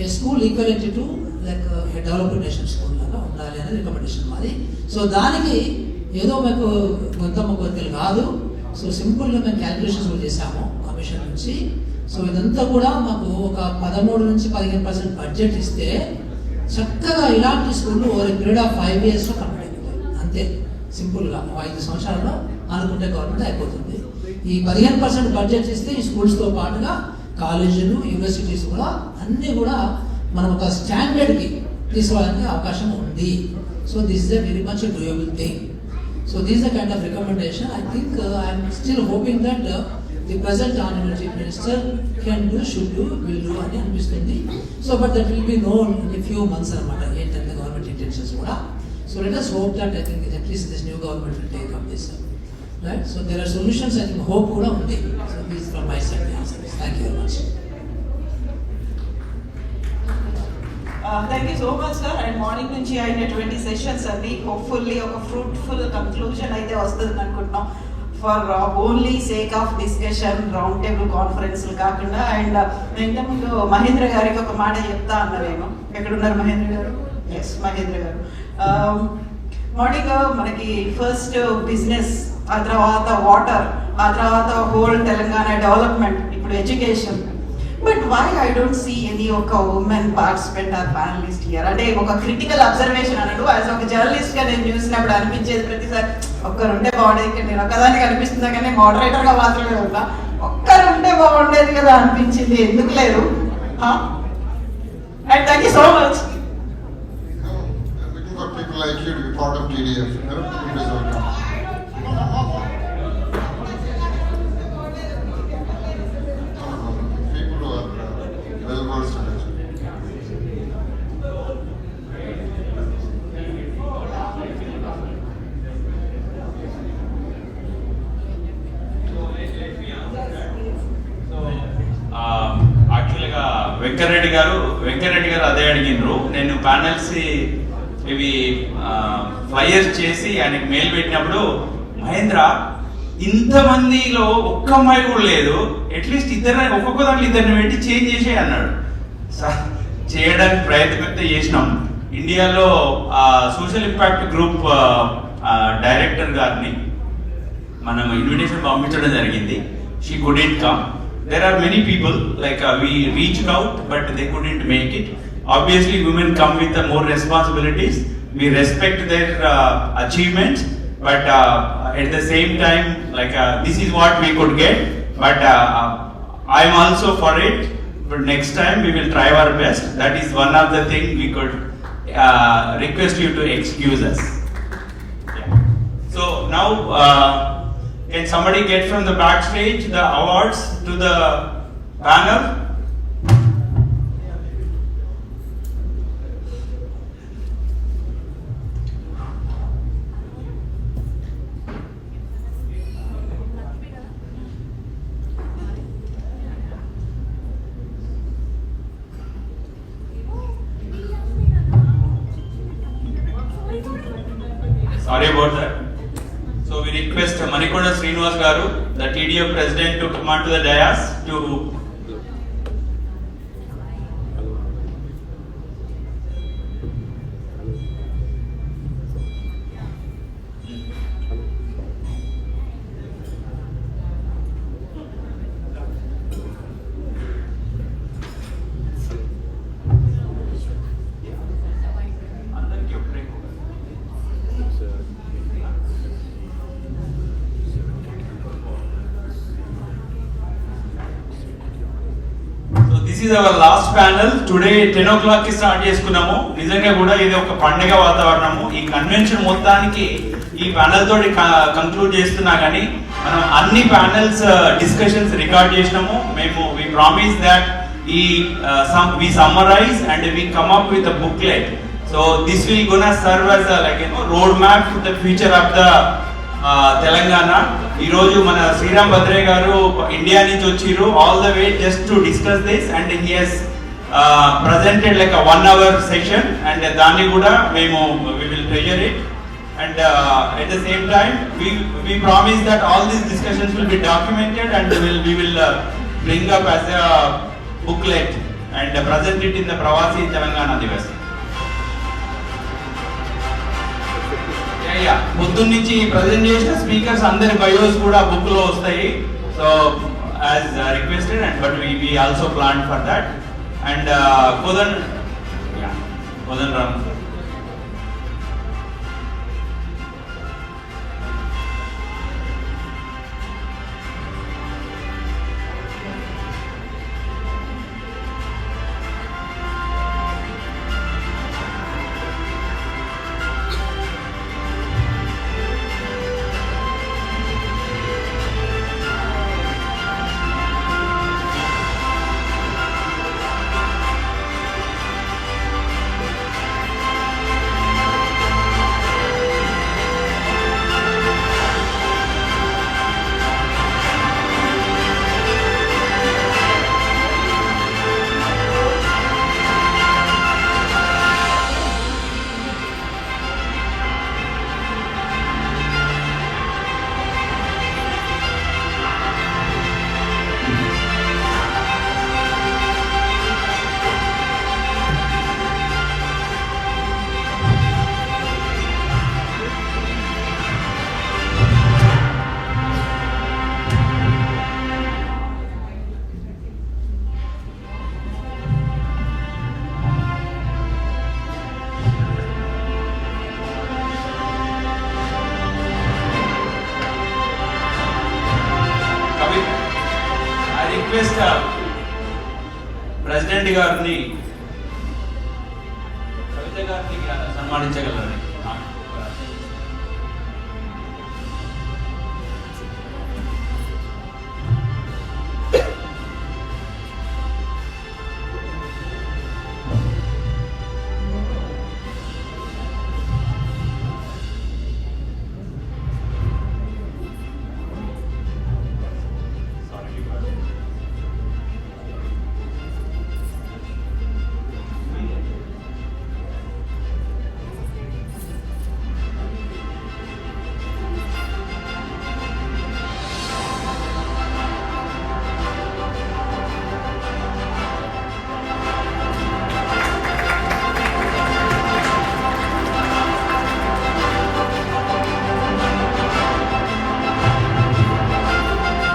a school equivalent to like a developed nation school లాగా ఉండాలి అనేది recommendation మాది. So దానికి ఏదో మీకు గొంతమ్మ కోరికలు కాదు. సో సింపుల్గా మేము క్యాలిక్యులేషన్స్ కూడా చేసాము కమిషన్ నుంచి. సో ఇదంతా కూడా మాకు ఒక 13 నుంచి 15% బడ్జెట్ ఇస్తే చక్కగా ఇలాంటి స్కూళ్ళు ఓవర్ పీరియడ్ ఆఫ్ 5 yearsలో కంప్లీట్ అయిపోతాయి. అంతే సింపుల్గా 5 సంవత్సరాల్లో అనుకుంటే గవర్నమెంట్ అయిపోతుంది. ఈ 15% బడ్జెట్ ఇస్తే ఈ స్కూల్స్తో పాటుగా కాలేజీలు, యూనివర్సిటీస్ కూడా అన్నీ కూడా మనం ఒక స్టాండర్డ్కి తీసుకోవడానికి అవకాశం ఉంది. So this is a very much doable thing. So this is the kind of recommendation. I think I am still hoping that the present honourable chief minister can do, should do, will do అని అనిపిస్తుంది. So but that will be known in few months అనమాట ఏంటంటే government intentions కూడా. So let us hope that I think at least this new government will take up this, right? So there are solutions, I think hope కూడా ఉంది. So this is from my side the answer. Thank you very much. Thank you so much sir. And morning నుంచి అయినటువంటి sessions అన్ని hopefully ఒక fruitful conclusion అయితే వస్తుంది అనుకుంటున్నాం. For only sake of discussion, round table కాన్ఫరెన్స్లు కాకుండా. అండ్ ఇంతకుముందు మహేంద్ర గారికి ఒక మాట చెప్తా అన్నా నేను. ఎక్కడున్నారు మహేంద్ర గారు? ఎస్, మహేంద్ర గారు. మార్నింగ్ మనకి ఫస్ట్ బిజినెస్, ఆ తర్వాత వాటర్, ఆ తర్వాత హోల్ తెలంగాణ డెవలప్మెంట్, ఇప్పుడు education. But why I don't see any ఒక women participant or panelist here? అంటే ఒక క్రిటికల్ అబ్జర్వేషన్ అన్నాడు. యాజ్ ఒక జర్నలిస్ట్ గా నేను చూసినప్పుడు అనిపించేది ప్రతిసారి ఒక్కరుంటే బాగుండేది. ఇక్కడ నేను ఒకదానికి అనిపిస్తుందా కానీ మోడరేటర్ గా మాత్రమే ఉన్నా. ఒక్కరుంటే బాగుండేది కదా అనిపించింది. ఎందుకు లేరు? And thank you so much. For people like you to be part of TDF, it is welcome. People who are well versed in it. యాక్చువల్గా వెంకరెడ్డి గారు అదే అడిగినారు. నేను ప్యానెల్స్ ఇవి ఫ్లయర్స్ చేసి ఆయనకి మెయిల్ పెట్టినప్పుడు, మహేంద్ర ఇంతమందిలో ఒక్క అమ్మాయి కూడా లేదు, అట్లీస్ట్ ఒక్కొక్క దాంట్లో ఇద్దరిని పెట్టి చేంజ్ చేసే అన్నాడు. చేయడానికి ప్రయత్నం చేసినాం. ఇండియాలో సోషల్ ఇంపాక్ట్ గ్రూప్ డైరెక్టర్ గారిని మనం ఇన్విటేషన్ పంపించడం జరిగింది. She couldn't come. There are many people like we reached out but they couldn't make it. Obviously women come with more responsibilities. We respect their achievements, but at the same time like this is what we could get, but I am also for it, but next time we will try our best. That is one of the thing we could request you to excuse us. Yeah. So now can somebody get from the backstage the awards to the panel? Sorry about that. So we request Manikonda Srinivas Garu, the TDF president, to come onto the dais to This is our last panel. Today 10 o'clock కి start చేసుకున్నాము. నిజంగా కూడా ఇది ఒక పండుగ వాతావరణము. ఈ convention మొత్తానికి ఈ ప్యానెల్ తోటి కంక్లూడ్ చేస్తున్నా కానీ మనం అన్ని ప్యానెల్స్ డిస్కషన్స్ రికార్డ్ చేసినాము. మేము we promise that we summarize and we come up with a booklet. So this will gonna serve as a roadmap to the future of the Telangana. ఈరోజు మన శ్రీరామ్ భద్రే గారు ఇండియా నుంచి వచ్చిర్రు all the way just to discuss this and he has presented like a 1 hour session and దాన్ని కూడా మేము we will treasure it and at the same time we promise that all these discussions will be documented and we will bring up as a booklet and present it in the Pravasi Telangana Divas. పొద్దున్న నుంచి present చేసిన speakers అందరి బయోస్ కూడా book లో వస్తాయి. So as requested and but we also plan for that and Kodandaram. Request president గారిని కవిత గారిని సన్మానించగలరని.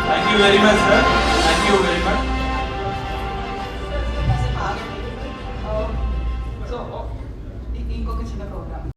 Thank you very much, sir. Thank you very much. So ఇంకొక చిన్న ప్రోగ్రామ్